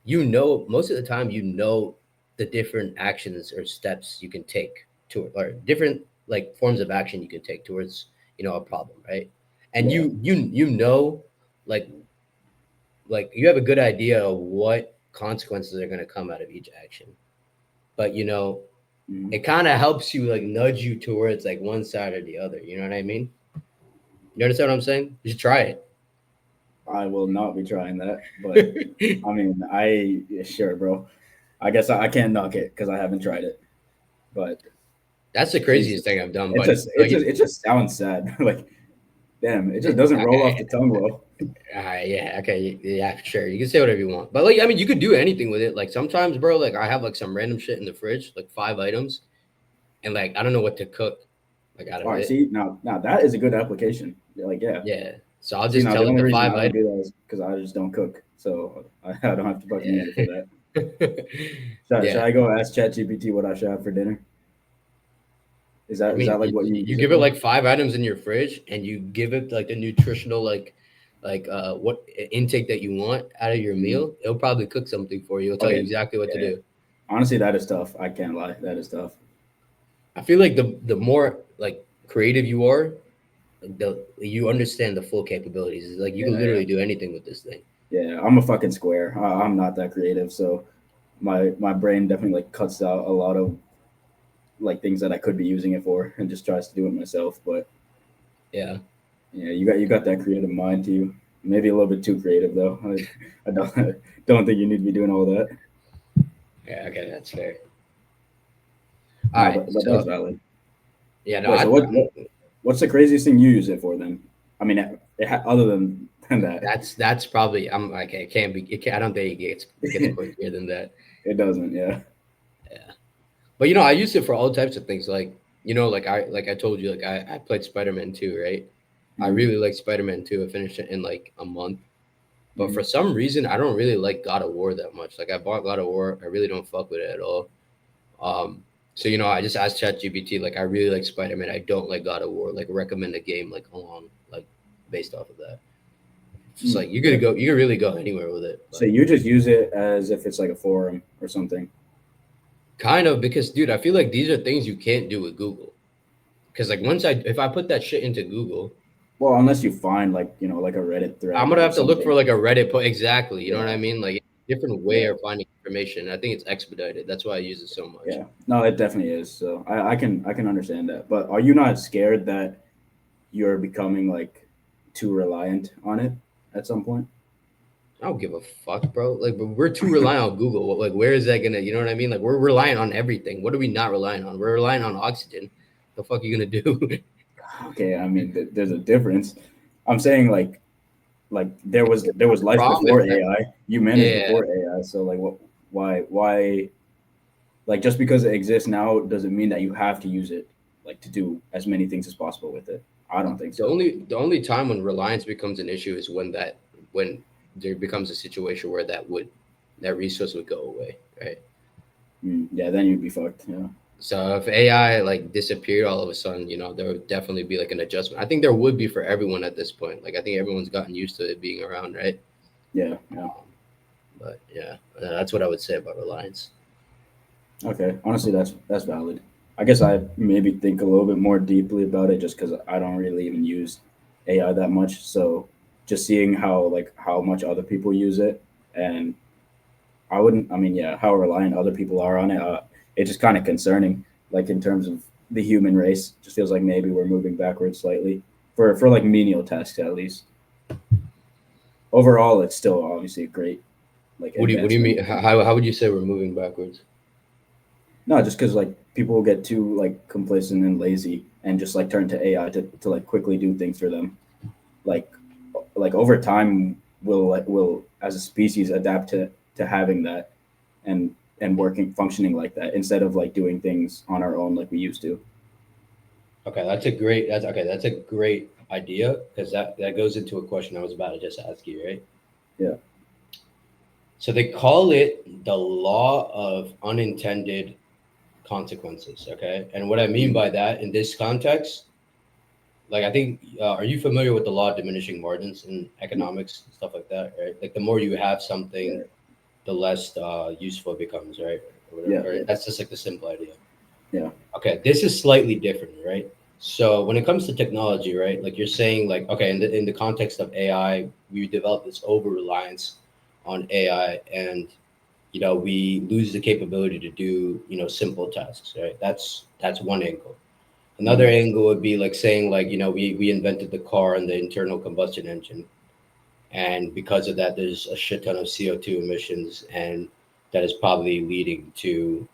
[SPEAKER 1] most of the time the different actions or steps you can take to or different like forms of action you can take towards a problem, right? And
[SPEAKER 2] Yeah.
[SPEAKER 1] you like you have a good idea of what consequences are going to come out of each action, but
[SPEAKER 2] Mhm.
[SPEAKER 1] it kind of helps you like nudge you towards like one side or the other. You know what I mean? You understand what I'm saying? You should try
[SPEAKER 2] I will not be trying that. But
[SPEAKER 1] it.
[SPEAKER 2] I mean, yeah, sure, bro. I guess I can't knock it because I haven't tried it. But
[SPEAKER 1] That's the craziest
[SPEAKER 2] Jesus,
[SPEAKER 1] thing I've done, but like
[SPEAKER 2] it just sounds sad. Like damn, it just doesn't roll off
[SPEAKER 1] okay.
[SPEAKER 2] the tongue well.
[SPEAKER 1] Yeah, okay, yeah, sure. You can say whatever you want, but like, I mean, you could do anything with it. Like sometimes, bro, like I have like some random shit in the fridge, like 5 items, and like I don't know what to cook, like out of
[SPEAKER 2] All right,
[SPEAKER 1] it.
[SPEAKER 2] see now that is a good application. Yeah, like yeah.
[SPEAKER 1] Yeah, so I'll
[SPEAKER 2] See
[SPEAKER 1] just
[SPEAKER 2] now
[SPEAKER 1] tell
[SPEAKER 2] the
[SPEAKER 1] it
[SPEAKER 2] only
[SPEAKER 1] the
[SPEAKER 2] reason
[SPEAKER 1] five
[SPEAKER 2] I don't
[SPEAKER 1] items.
[SPEAKER 2] do that is because I just don't cook, so I don't have to fucking use it for that.
[SPEAKER 1] Yeah,
[SPEAKER 2] Should
[SPEAKER 1] yeah.
[SPEAKER 2] I go ask ChatGPT what I should have for dinner?
[SPEAKER 1] I
[SPEAKER 2] Is
[SPEAKER 1] mean,
[SPEAKER 2] that like what you
[SPEAKER 1] you
[SPEAKER 2] use it
[SPEAKER 1] give it
[SPEAKER 2] for?
[SPEAKER 1] like 5 items in your fridge, and you give it like the nutritional what intake that you want out of your
[SPEAKER 2] Mhm.
[SPEAKER 1] meal. It'll probably cook something for you. It'll tell you
[SPEAKER 2] Okay,
[SPEAKER 1] exactly what to
[SPEAKER 2] yeah.
[SPEAKER 1] do.
[SPEAKER 2] Honestly, that is tough. I can't lie. That is tough.
[SPEAKER 1] I feel like the more like creative you are, the you understand the full capabilities. It's like you can
[SPEAKER 2] Yeah,
[SPEAKER 1] literally do anything with this thing.
[SPEAKER 2] yeah. I'm a fucking square. I'm not that creative, so my brain definitely like cuts out a lot of like things that I could be using it for, and just tries to do it myself. But
[SPEAKER 1] Yeah.
[SPEAKER 2] yeah, you got that creative mind to you. Maybe a little bit too creative though. I don't think you need to be doing all that.
[SPEAKER 1] Yeah. Okay, that's fair. All
[SPEAKER 2] No,
[SPEAKER 1] right.
[SPEAKER 2] but that's
[SPEAKER 1] So
[SPEAKER 2] valid.
[SPEAKER 1] yeah, no,
[SPEAKER 2] Wait, so what's the craziest thing you use it for then? I mean, other than that,
[SPEAKER 1] that's probably I'm like it can't be. I don't think it gets crazier than that.
[SPEAKER 2] it doesn't. Yeah.
[SPEAKER 1] Yeah. But I use it for all types of things. Like like I told you, like I played Spider Man 2, right? I
[SPEAKER 2] Mhm.
[SPEAKER 1] really like Spider Man 2. I finished it in like a month. But for
[SPEAKER 2] Mhm.
[SPEAKER 1] some reason, I don't really like God of War that much. Like I bought God of War, I really don't fuck with it at all. Um, so I just asked ChatGPT, like I really like Spider Man, I don't like God of War. Like recommend a game like along like based off of that. It's just like
[SPEAKER 2] Yeah.
[SPEAKER 1] you could really go anywhere with it.
[SPEAKER 2] So
[SPEAKER 1] Like
[SPEAKER 2] you just use it as if it's like a forum or something.
[SPEAKER 1] kind of because dude, I feel like these are things you can't do with Google. Because like once I if I put that shit into Google,
[SPEAKER 2] Well, unless you find like like a Reddit
[SPEAKER 1] I'm
[SPEAKER 2] thread
[SPEAKER 1] gonna
[SPEAKER 2] or
[SPEAKER 1] have to look for
[SPEAKER 2] something.
[SPEAKER 1] like a Reddit post. Exactly. You know what I
[SPEAKER 2] Yeah.
[SPEAKER 1] mean? Like different way
[SPEAKER 2] Yeah.
[SPEAKER 1] of finding information. I think it's expedited. That's why I use it so much.
[SPEAKER 2] Yeah. No, it definitely is. So I can understand that. But are you not scared that you're becoming like too reliant on it at some point?
[SPEAKER 1] I don't give a fuck, bro. Like, but we're too reliant on Google. Like, where is that gonna? You know what I mean? Like, we're relying on everything. What are we not relying on? We're relying on oxygen. The fuck are you gonna do?
[SPEAKER 2] Okay, I mean, there's a difference. I'm saying like there was life
[SPEAKER 1] Promise
[SPEAKER 2] before
[SPEAKER 1] that.
[SPEAKER 2] AI. Humanity's
[SPEAKER 1] Yeah.
[SPEAKER 2] before AI. So like what? Why? Like just because it exists now doesn't mean that you have to use it like to do as many things as possible with it. I don't think so.
[SPEAKER 1] The only time when reliance becomes an issue is when there becomes a situation where that resource would go away, right?
[SPEAKER 2] Yeah, then you'd be fucked. Yeah,
[SPEAKER 1] So if AI like disappeared all of a sudden, there would definitely be like an adjustment. I think there would be for everyone at this point. Like I think everyone's gotten used to it being around, right?
[SPEAKER 2] yeah, yeah.
[SPEAKER 1] But yeah, that's what I would say about reliance.
[SPEAKER 2] Okay, honestly, that's valid. I guess I maybe think a little bit more deeply about it just because I don't really even use AI that much. So just seeing how much other people use it, and I wouldn't. I mean, yeah, how reliant other people are on it. It's just kind of concerning. Like in terms of the human race, just feels like maybe we're moving backwards slightly for like menial tasks at least. Overall, it's still obviously a great like
[SPEAKER 1] What do you
[SPEAKER 2] advancement.
[SPEAKER 1] mean? How would you say we're moving backwards?
[SPEAKER 2] No, just because like people get too like complacent and lazy and just like turn to AI to like quickly do things for them. Like like over time, will as a species adapt to having that and working functioning like that instead of like doing things on our own like we used to.
[SPEAKER 1] Okay, that's a great idea because that goes into a question I was about to just ask you, right?
[SPEAKER 2] Yeah.
[SPEAKER 1] So they call it the law of unintended consequences. Okay, and what I mean
[SPEAKER 2] Mhm.
[SPEAKER 1] by that in this context, like I think, are you familiar with the law of diminishing margins in economics, stuff like that, right? Like the more you have something,
[SPEAKER 2] Right.
[SPEAKER 1] the less useful it becomes, right? Or whatever.
[SPEAKER 2] Yeah.
[SPEAKER 1] Or
[SPEAKER 2] Yeah.
[SPEAKER 1] that's just like the simple idea.
[SPEAKER 2] Yeah.
[SPEAKER 1] Okay, this is slightly different, right? So when it comes to technology, right? Like you're saying, like okay, in the context of AI, we develop this over reliance on AI, and we lose the capability to do simple tasks, right? That's one angle. Another
[SPEAKER 2] Mhm.
[SPEAKER 1] angle would be like saying like we invented the car and the internal combustion engine, and because of that, there's a shit ton of CO2 emissions, and that is probably leading to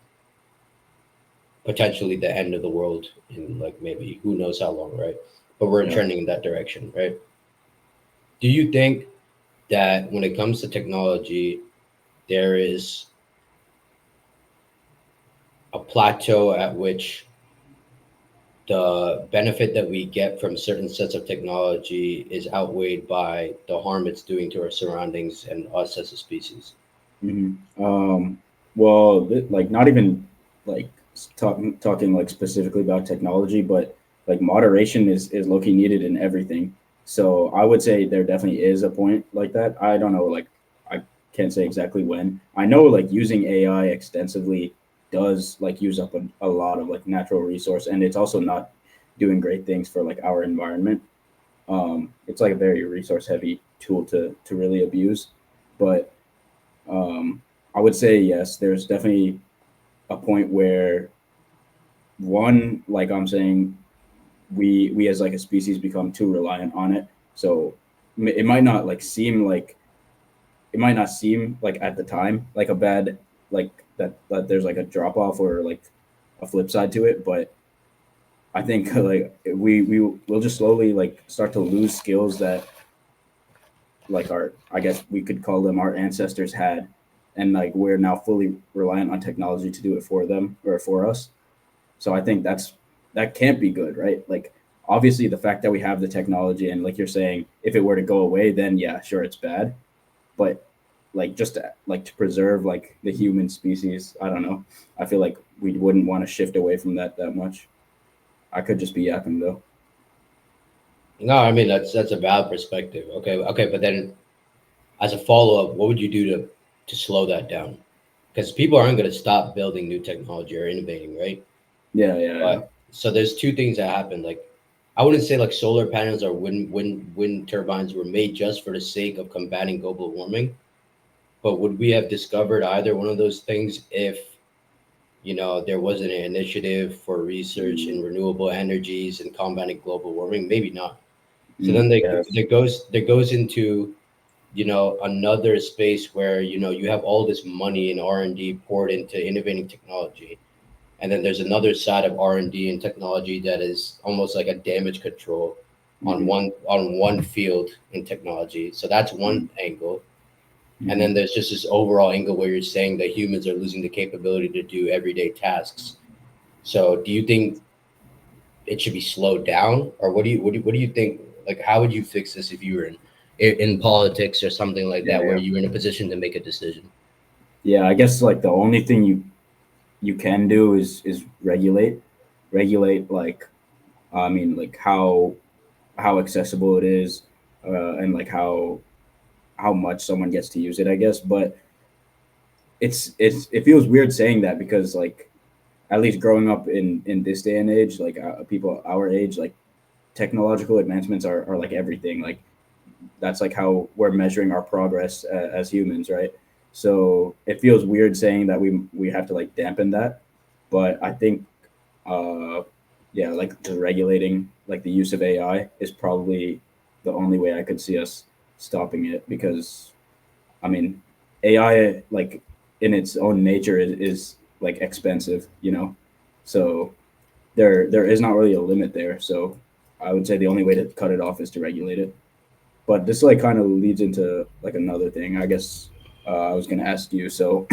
[SPEAKER 1] potentially the end of the world in like maybe who knows how long, right? But we're
[SPEAKER 2] Yeah.
[SPEAKER 1] trending in that direction, right? Do you think that when it comes to technology, there is a plateau at which the benefit that we get from certain sets of technology is outweighed by the harm it's doing to our surroundings and us as a species?
[SPEAKER 2] Hmm. Well, like not even like talking like specifically about technology, but like moderation is low-key needed in everything. So I would say there definitely is a point like that. I don't know, like I can't say exactly when. I know like using AI extensively does like use up a lot of like natural resource, and it's also not doing great things for like our environment. It's like a very resource heavy tool to really abuse, but um, I would say yes. There's definitely a point where one, like I'm saying, we as like a species become too reliant on it. So it might not like seem like it might not seem like at the time like a bad like that there's like a drop off or like a flip side to it, but I think like we will just slowly like start to lose skills that like our I guess we could call them our ancestors had, and like we're now fully reliant on technology to do it for them or for us. So I think that can't be good, right? Like obviously the fact that we have the technology and like you're saying, if it were to go away, then yeah, sure it's bad. but like just to, like to preserve like the human species. I don't know. I feel like we wouldn't want to shift away from that much. I could just be yapping though.
[SPEAKER 1] No, I mean that's a valid perspective. Okay, okay, but then as a follow up, what would you do to slow that down? Because people aren't going to stop building new technology or innovating, right?
[SPEAKER 2] Yeah, yeah, yeah.
[SPEAKER 1] But so there's two things that happen. Like I wouldn't say like solar panels or wind turbines were made just for the sake of combating global warming. But would we have discovered either one of those things if there wasn't an initiative for research in
[SPEAKER 2] Mm,
[SPEAKER 1] renewable energies and combating global warming? Maybe not. So
[SPEAKER 2] mm,
[SPEAKER 1] then
[SPEAKER 2] yes.
[SPEAKER 1] there goes into another space where you have all this money and R&D poured into innovating technology, and then there's another side of R&D and technology that is almost like a damage control on
[SPEAKER 2] Mm-hmm,
[SPEAKER 1] one field in technology. So that's one angle. And
[SPEAKER 2] mm-hmm.
[SPEAKER 1] then there's just this overall angle where you're saying that humans are losing the capability to do everyday tasks. So do you think it should be slowed down, or what do you think? Like, how would you fix this if you were in politics or something like
[SPEAKER 2] Yeah,
[SPEAKER 1] that, where
[SPEAKER 2] yeah,
[SPEAKER 1] you were in a position to make a decision?
[SPEAKER 2] yeah. I guess like the only thing you can do is regulate like I mean like how accessible it is, and like how much someone gets to use it. I guess, but it feels weird saying that because like at least growing up in this day and age, like people our age, like technological advancements are like everything. Like that's like how we're measuring our progress as humans, right? So it feels weird saying that we have to like dampen that, but I think uh yeah, like just regulating like the use of AI is probably the only way I could see us stopping it because I mean AI like in its own nature is like expensive, you know, so there is not really a limit there. So I would say the only way to cut it off is to regulate it. But this like kind of leads into like another thing. I guess I was gonna ask you. So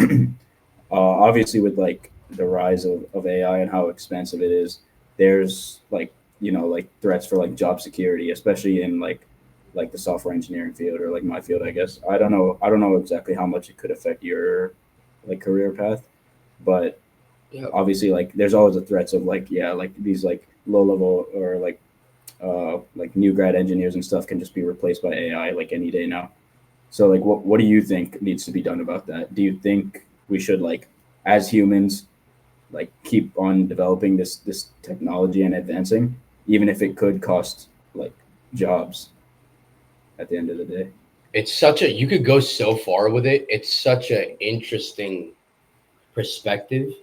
[SPEAKER 2] obviously with like the rise of AI and how expensive it is, there's like like threats for like job security, especially in like the software engineering field or like my field. I guess I don't know exactly how much it could affect your like career path, but
[SPEAKER 1] Yeah.
[SPEAKER 2] obviously like there's always the threats of like yeah like these like low level or like new grad engineers and stuff can just be replaced by AI like any day now. So like what do you think needs to be done about that? Do you think we should like as humans like keep on developing this technology and advancing even if it could cost like jobs at the end of the day?
[SPEAKER 1] It's such a, you could go so far with it. It's such an interesting perspective.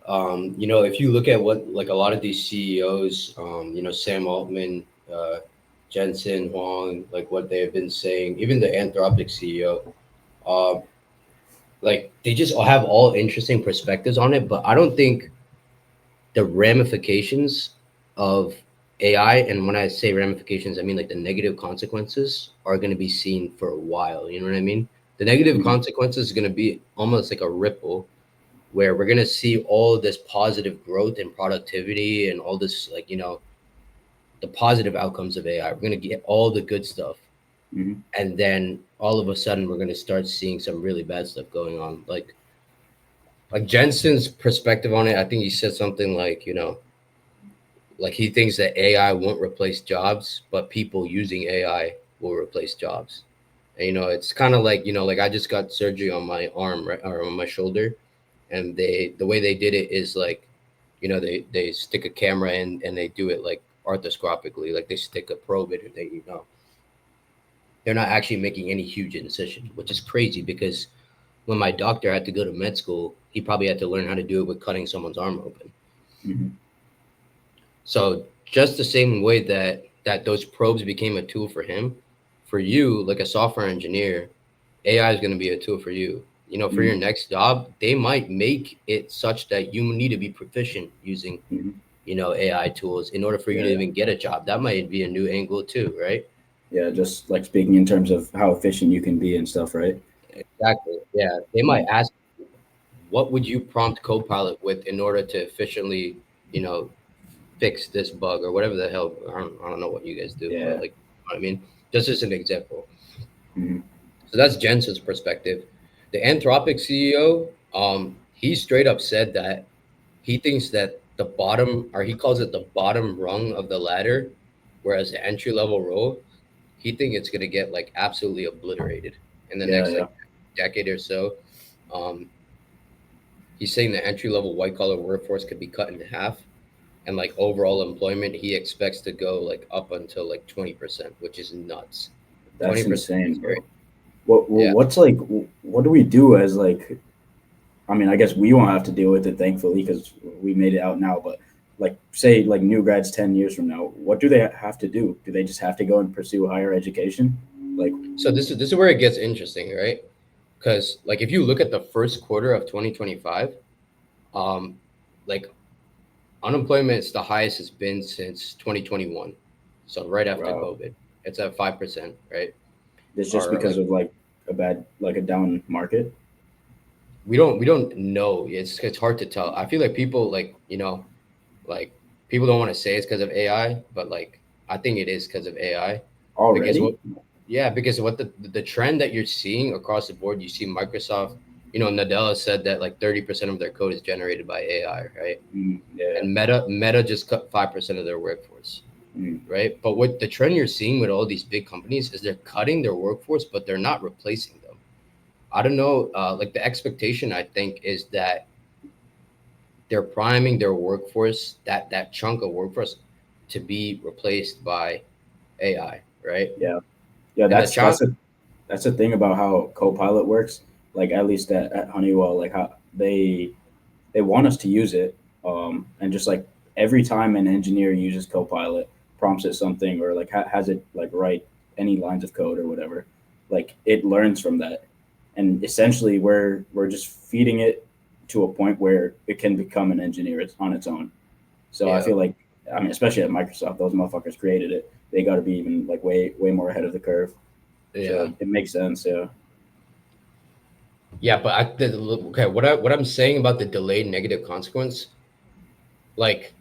[SPEAKER 1] If you look at what like a lot of these CEOs, Sam Altman, Jensen Huang, like what they have been saying, even the Anthropic CEO, uh, like they just all have all interesting perspectives on it. But I don't think the ramifications of AI, and when I say ramifications, I mean like the negative consequences are going to be seen for a while. You know what I mean? The negative
[SPEAKER 2] Mm-hmm.
[SPEAKER 1] consequences is going to be almost like a ripple where we're going to see all this positive growth and productivity and all this, like, the positive outcomes of AI. We're going to get all the good stuff.
[SPEAKER 2] Mm-hmm.
[SPEAKER 1] And then all of a sudden, we're going to start seeing some really bad stuff going on. Like Jensen's perspective on it, I think he said something like, like he thinks that AI won't replace jobs, but people using AI will replace jobs. And it's kind of like, like I just got surgery on my arm, right, or on my shoulder, and the way they did it is like, they stick a camera in and they do it like arthroscopically, like they stick a probe in, and they're not actually making any huge incision, which is crazy because when my doctor had to go to med school, he probably had to learn how to do it with cutting someone's arm open.
[SPEAKER 2] Mm-hmm.
[SPEAKER 1] So just the same way that those probes became a tool for him, for you, like a software engineer, AI is going to be a tool for you. For
[SPEAKER 2] Mm-hmm.
[SPEAKER 1] your next job, they might make it such that you need to be proficient using,
[SPEAKER 2] Mm-hmm.
[SPEAKER 1] AI tools in order for you
[SPEAKER 2] Yeah,
[SPEAKER 1] to
[SPEAKER 2] yeah,
[SPEAKER 1] even get a job. That might be a new angle too, right?
[SPEAKER 2] yeah. Just like speaking in terms of how efficient you can be and stuff, right?
[SPEAKER 1] Exactly. Yeah. They might
[SPEAKER 2] Mm-hmm.
[SPEAKER 1] ask, what would you prompt Copilot with in order to efficiently, you know, fix this bug or whatever the hell. I don't know what you guys do, but
[SPEAKER 2] Yeah.
[SPEAKER 1] like, I mean, just as an example.
[SPEAKER 2] Mm-hmm.
[SPEAKER 1] So that's Jensen's perspective. The Anthropic CEO, he straight up said that he thinks that the bottom, or he calls it the bottom rung of the ladder, whereas the entry level role, he think it's gonna get like absolutely obliterated in the
[SPEAKER 2] Yeah,
[SPEAKER 1] next
[SPEAKER 2] yeah.
[SPEAKER 1] like decade or so. Um, he's saying the entry level white collar workforce could be cut in half, and like overall employment, he expects to go like up until like 20%, which is nuts.
[SPEAKER 2] That's
[SPEAKER 1] 20%
[SPEAKER 2] insane,
[SPEAKER 1] is great.
[SPEAKER 2] bro.
[SPEAKER 1] Yeah.
[SPEAKER 2] What's like, what do we do as like, I mean, I guess we won't have to deal with it, thankfully, because we made it out now. But like, say, like new grads 10 years from now, what do they have to do? Do they just have to go and pursue higher education? Like,
[SPEAKER 1] So this is where it gets interesting, right? Because like if you look at the first quarter of 2025, um, like unemployment is the highest it's been since 2021. So right after
[SPEAKER 2] wow,
[SPEAKER 1] COVID, it's at 5%, right?
[SPEAKER 2] it's just
[SPEAKER 1] Or
[SPEAKER 2] because
[SPEAKER 1] like
[SPEAKER 2] of like a bad, like a down market.
[SPEAKER 1] we don't know. It's hard to tell. I feel like people like like people don't want to say it's because of AI, but like I think it is because of AI because
[SPEAKER 2] Already?
[SPEAKER 1] what yeah, because what the trend that you're seeing across the board, you see Microsoft, Nadella said that like 30% of their code is generated by AI, right?
[SPEAKER 2] Yeah.
[SPEAKER 1] And Meta just cut 5% of their workforce,
[SPEAKER 2] Mm,
[SPEAKER 1] right? But what the trend you're seeing with all these big companies is they're cutting their workforce, but they're not replacing them. I don't know, like the expectation I think is that they're priming their workforce, that chunk of workforce, to be replaced by AI, right?
[SPEAKER 2] yeah. Yeah,
[SPEAKER 1] And the
[SPEAKER 2] that's
[SPEAKER 1] challenge,
[SPEAKER 2] that's the thing about how Copilot works. Like at least at Honeywell, like how they want us to use it, and just like every time an engineer uses Copilot, prompts it something, or like has it like write any lines of code or whatever, like it learns from that, and essentially we're just feeding it to a point where it can become an engineer on its own. So I
[SPEAKER 1] yeah,
[SPEAKER 2] feel like, I mean, especially at Microsoft, those motherfuckers created it. They got to be even like way more ahead of the curve.
[SPEAKER 1] yeah,
[SPEAKER 2] So it makes sense. Yeah.
[SPEAKER 1] yeah. But okay, what I'm saying about the delayed negative consequence, like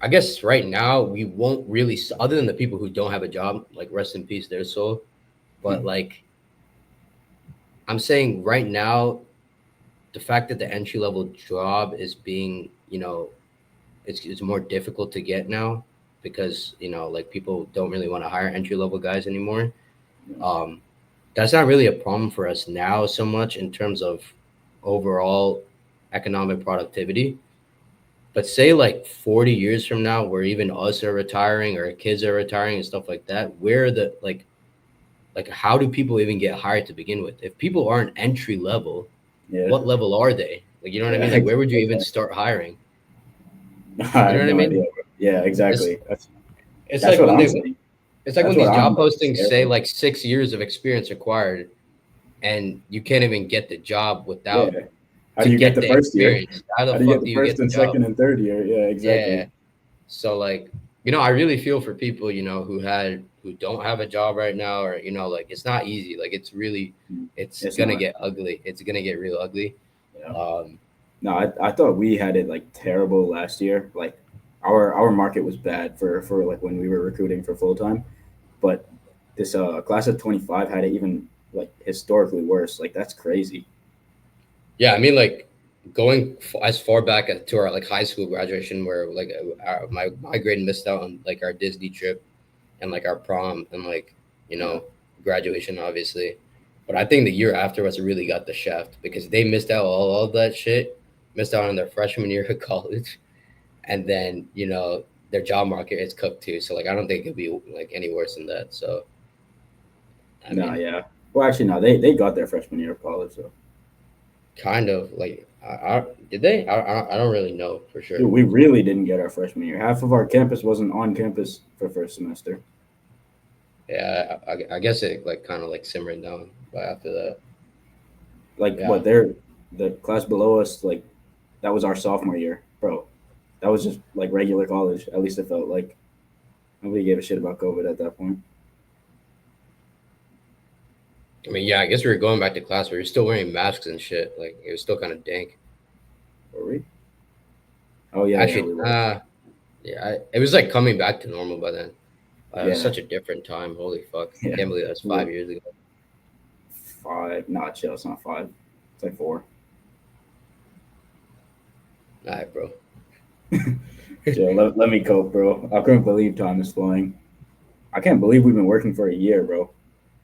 [SPEAKER 1] I guess right now we won't really, other than the people who don't have a job, like rest in peace their soul. But like I'm saying right now, the fact that the entry level job is being, it's more difficult to get now because like people don't really want to hire entry level guys anymore.
[SPEAKER 2] Yeah.
[SPEAKER 1] Um, that's not really a problem for us now so much in terms of overall economic productivity. But say like 40 years from now, where even us are retiring or our kids are retiring and stuff like that, where the like how do people even get hired to begin with? If people aren't entry level,
[SPEAKER 2] Yeah.
[SPEAKER 1] what level are they? Like you know what I
[SPEAKER 2] Yeah.
[SPEAKER 1] mean? Like where would you even
[SPEAKER 2] Exactly.
[SPEAKER 1] start hiring?
[SPEAKER 2] I
[SPEAKER 1] You know
[SPEAKER 2] have
[SPEAKER 1] what I
[SPEAKER 2] no
[SPEAKER 1] mean?
[SPEAKER 2] idea. Yeah,
[SPEAKER 1] It's
[SPEAKER 2] exactly.
[SPEAKER 1] it's
[SPEAKER 2] That's
[SPEAKER 1] like
[SPEAKER 2] what
[SPEAKER 1] when
[SPEAKER 2] I'm
[SPEAKER 1] they
[SPEAKER 2] saying.
[SPEAKER 1] it's like
[SPEAKER 2] That's
[SPEAKER 1] when
[SPEAKER 2] what
[SPEAKER 1] these
[SPEAKER 2] I'm
[SPEAKER 1] job
[SPEAKER 2] like
[SPEAKER 1] postings
[SPEAKER 2] scared
[SPEAKER 1] say
[SPEAKER 2] of.
[SPEAKER 1] like 6 years of experience required, and you can't even get the job
[SPEAKER 2] Yeah.
[SPEAKER 1] without
[SPEAKER 2] How
[SPEAKER 1] to
[SPEAKER 2] do you get
[SPEAKER 1] get
[SPEAKER 2] the
[SPEAKER 1] the
[SPEAKER 2] first year?
[SPEAKER 1] experience. How the
[SPEAKER 2] How do you get
[SPEAKER 1] fuck
[SPEAKER 2] the
[SPEAKER 1] do you
[SPEAKER 2] first
[SPEAKER 1] get the
[SPEAKER 2] and
[SPEAKER 1] job?
[SPEAKER 2] second and third year? Yeah,
[SPEAKER 1] Yeah.
[SPEAKER 2] exactly.
[SPEAKER 1] So like, I really feel for people, who don't have a job right now, or like it's not easy. Like it's really,
[SPEAKER 2] Mm.
[SPEAKER 1] it's
[SPEAKER 2] It's
[SPEAKER 1] gonna
[SPEAKER 2] not.
[SPEAKER 1] get ugly. It's gonna get real ugly.
[SPEAKER 2] Yeah.
[SPEAKER 1] Um,
[SPEAKER 2] No, I thought we had it like terrible last year. Like our market was bad for like when we were recruiting for full time. But this class of 25 had it even like historically worse. Like that's crazy.
[SPEAKER 1] yeah, I mean like going as far back to our like high school graduation, where like my grade missed out on like our Disney trip and like our prom and like
[SPEAKER 2] Yeah.
[SPEAKER 1] graduation obviously. But I think the year after us really got the shaft because they missed out all of that shit, missed out on their freshman year of college, and then their job market is cooked too. So like I don't think it'll be like any worse than that. So I
[SPEAKER 2] No,
[SPEAKER 1] mean,
[SPEAKER 2] yeah. Well, actually, no. They got their freshman year of college. So,
[SPEAKER 1] kind of like did they? I don't really know for sure.
[SPEAKER 2] dude, we really didn't get our freshman year. Half of our campus wasn't on campus for first semester.
[SPEAKER 1] Yeah, I guess it like kind of like simmered down, but after that,
[SPEAKER 2] Like
[SPEAKER 1] yeah.
[SPEAKER 2] what? They're the class below us. Like that was our sophomore year, bro. That was just like regular college. At least it felt like nobody gave a shit about COVID at that point.
[SPEAKER 1] I mean, yeah, I guess we were going back to class, but we were still wearing masks and shit. Like it was still kind of dank.
[SPEAKER 2] Were we? Oh yeah, yeah,
[SPEAKER 1] Actually,
[SPEAKER 2] we were.
[SPEAKER 1] yeah, it was like coming back to normal by then. It was
[SPEAKER 2] Yeah,
[SPEAKER 1] such a different time. Holy fuck!
[SPEAKER 2] yeah.
[SPEAKER 1] Can't believe that was
[SPEAKER 2] We were
[SPEAKER 1] 5 years ago.
[SPEAKER 2] 5. Nah, chill. It's not 5. It's like 4.
[SPEAKER 1] All right, bro.
[SPEAKER 2] Chill. Let me cope, bro. I couldn't believe time is flying. I can't believe we've been working for a year, bro.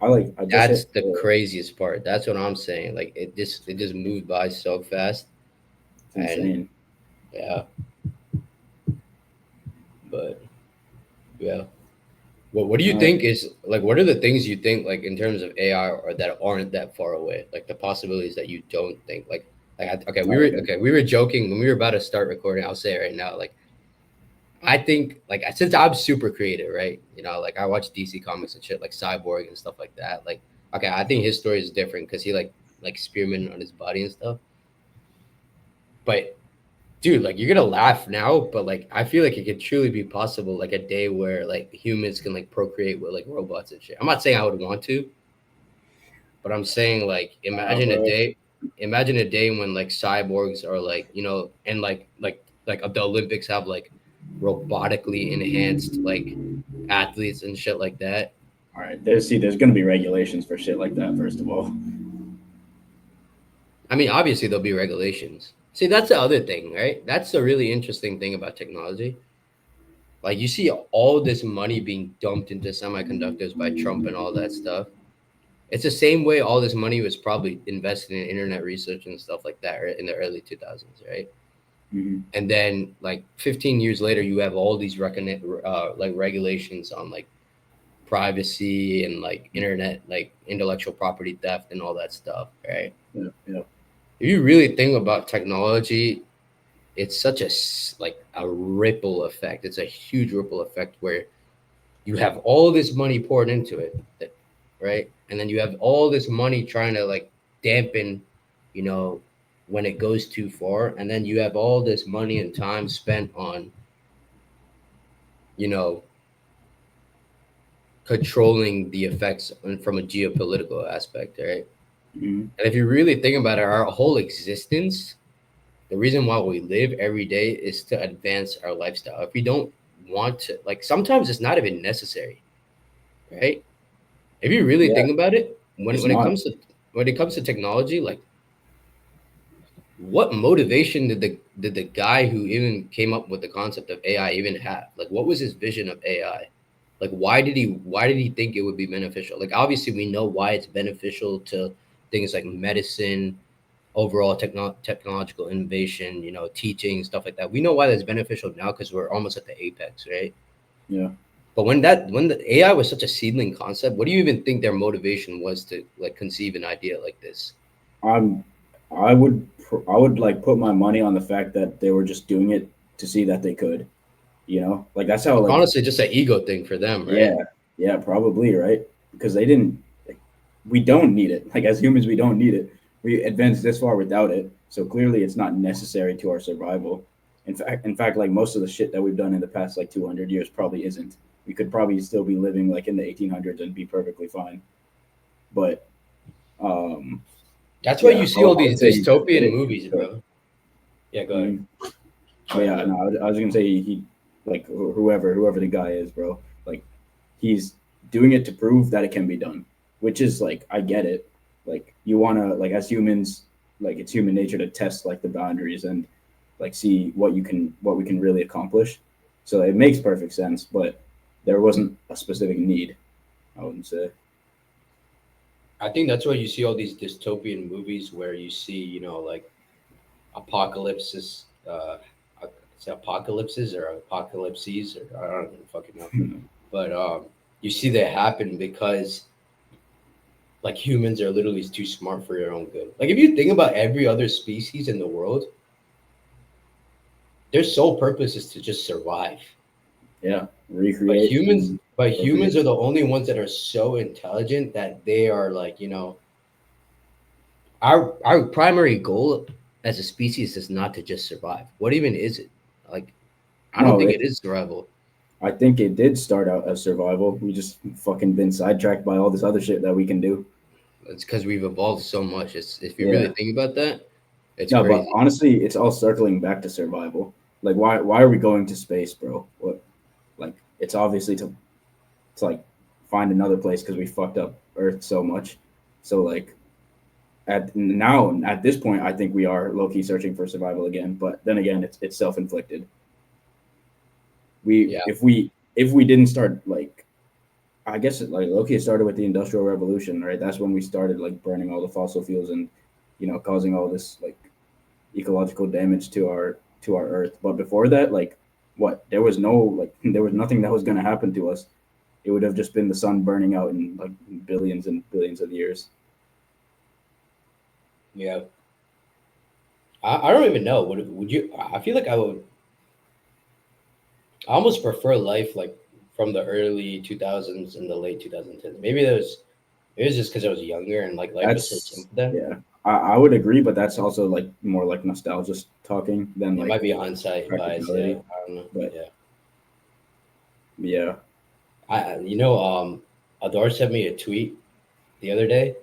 [SPEAKER 2] I just
[SPEAKER 1] That's
[SPEAKER 2] hit
[SPEAKER 1] the
[SPEAKER 2] 4.
[SPEAKER 1] craziest part. That's what I'm saying. Like it just moved by so fast,
[SPEAKER 2] It's
[SPEAKER 1] and
[SPEAKER 2] insane.
[SPEAKER 1] yeah, but yeah. What do you
[SPEAKER 2] Uh,
[SPEAKER 1] think is like? What are the things you think like in terms of AI or that aren't that far away? Like the possibilities that you don't think okay,
[SPEAKER 2] okay.
[SPEAKER 1] we were joking when we were about to start recording. I'll say it right now. Like I think like since I'm super creative, right? You know, like I watch DC comics and shit, like Cyborg and stuff like that. Like okay, I think his story is different because he like experimented on his body and stuff. But dude, like you're gonna laugh now, but like I feel like it could truly be possible, like a day where like humans can like procreate with like robots and shit. I'm not saying I would want to, but I'm saying like
[SPEAKER 2] Bro.
[SPEAKER 1] imagine a day when like cyborgs are like, you know, and like the Olympics have like robotically enhanced like athletes and shit like that.
[SPEAKER 2] All right. There's gonna be regulations for shit like that. First of all.
[SPEAKER 1] I mean, obviously there'll be regulations. See, that's the other thing, right? That's the really interesting thing about technology. Like you see all this money being dumped into semiconductors by Trump and all that stuff. It's the same way all this money was probably invested in internet research and stuff like that, right, in the early 2000s, right?
[SPEAKER 2] Hmm.
[SPEAKER 1] And then like 15 years later, you have all these like regulations on like privacy and like internet, like intellectual property theft and all that stuff, right?
[SPEAKER 2] Yeah. Yeah.
[SPEAKER 1] If you really think about technology, it's such like a ripple effect. It's a huge ripple effect where you have all this money poured into it, right? And then you have all this money trying to like dampen, you know, when it goes too far. And then you have all this money and time spent on, you know, controlling the effects from a geopolitical aspect, right?
[SPEAKER 2] Hmm.
[SPEAKER 1] And if you really think about it, our whole existence, the reason why we live every day is to advance our lifestyle. If we don't want to, like, sometimes it's not even necessary, right? If you really
[SPEAKER 2] Yeah.
[SPEAKER 1] think about it,
[SPEAKER 2] It's
[SPEAKER 1] when it
[SPEAKER 2] not.
[SPEAKER 1] comes to technology, like what motivation did the guy who even came up with the concept of AI even have? Like what was his vision of AI? Like why did he think it would be beneficial? Like obviously we know why it's beneficial to things like medicine, overall technological innovation, you know, teaching, stuff like that. We know why that's beneficial now because we're almost at the apex, right?
[SPEAKER 2] Yeah.
[SPEAKER 1] But when the AI was such a seedling concept, what do you even think their motivation was to like conceive an idea like this?
[SPEAKER 2] I'm. I would like put my money on the fact that they were just doing it to see that they could. You know, like that's how
[SPEAKER 1] It's
[SPEAKER 2] like
[SPEAKER 1] honestly just an ego thing for them, right?
[SPEAKER 2] yeah, yeah, probably right because they didn't. Like, we don't need it. Like as humans, we don't need it. We advanced this far without it, so clearly it's not necessary to our survival. In fact, like most of the shit that we've done in the past like 200 years probably isn't. We could probably still be living like in the 1800s and be perfectly fine. But um,
[SPEAKER 1] That's why
[SPEAKER 2] yeah,
[SPEAKER 1] you see all
[SPEAKER 2] I would
[SPEAKER 1] these
[SPEAKER 2] say he just did
[SPEAKER 1] dystopian
[SPEAKER 2] it.
[SPEAKER 1] movies, bro. Yeah, go ahead.
[SPEAKER 2] Mhm. But yeah, no, I was gonna say like whoever the guy is, bro. Like he's doing it to prove that it can be done, which is like I get it. Like you wanna like as humans, like it's human nature to test like the boundaries and like see what we can really accomplish. So it makes perfect sense, but there wasn't a specific need. I wouldn't say.
[SPEAKER 1] I think that's why you see all these dystopian movies where you see, you know, like apocalypses, it's apocalypses or apocalypses, or I don't even fucking know. But you see that happen because like humans are literally too smart for your own good. Like if you think about every other species in the world, their sole purpose is to just survive.
[SPEAKER 2] Yeah, recreate and
[SPEAKER 1] But
[SPEAKER 2] procreate.
[SPEAKER 1] humans are the only ones that are so intelligent that they are like, you know, our primary goal as a species is not to just survive. What even is it? Like, I don't
[SPEAKER 2] No,
[SPEAKER 1] think
[SPEAKER 2] it
[SPEAKER 1] it is survival.
[SPEAKER 2] I think it did start out as survival. We just fucking been sidetracked by all this other shit that we can do.
[SPEAKER 1] It's because we've evolved so much. It's if you really
[SPEAKER 2] Yeah.
[SPEAKER 1] think about that, it's
[SPEAKER 2] No, but
[SPEAKER 1] crazy.
[SPEAKER 2] honestly, it's all circling back to survival. Like, why are we going to space, bro? What, like, it's obviously to like find another place because we fucked up Earth so much. So like, at this point, I think we are low key searching for survival again. But then again, it's self inflicted. We
[SPEAKER 1] Yeah.
[SPEAKER 2] if we didn't start like I guess like low key it started with the Industrial Revolution, right? That's when we started like burning all the fossil fuels and causing all this like ecological damage to our Earth. But before that, like what there was no like there was nothing that was gonna happen to us. It would have just been the sun burning out in like billions and billions of years.
[SPEAKER 1] Yeah. I don't even know. Would you? I feel like I would. I almost prefer life like from the early 2000s and the late 2010s. Maybe that was it was just because I was younger and like life was so
[SPEAKER 2] That's
[SPEAKER 1] simple then.
[SPEAKER 2] yeah. I would agree, but that's also like more like nostalgia talking than
[SPEAKER 1] It
[SPEAKER 2] like
[SPEAKER 1] might be hindsight bias. Yeah,
[SPEAKER 2] practicality.
[SPEAKER 1] I don't know.
[SPEAKER 2] But
[SPEAKER 1] Yeah,
[SPEAKER 2] yeah,
[SPEAKER 1] you know, Ador sent me a tweet the other day.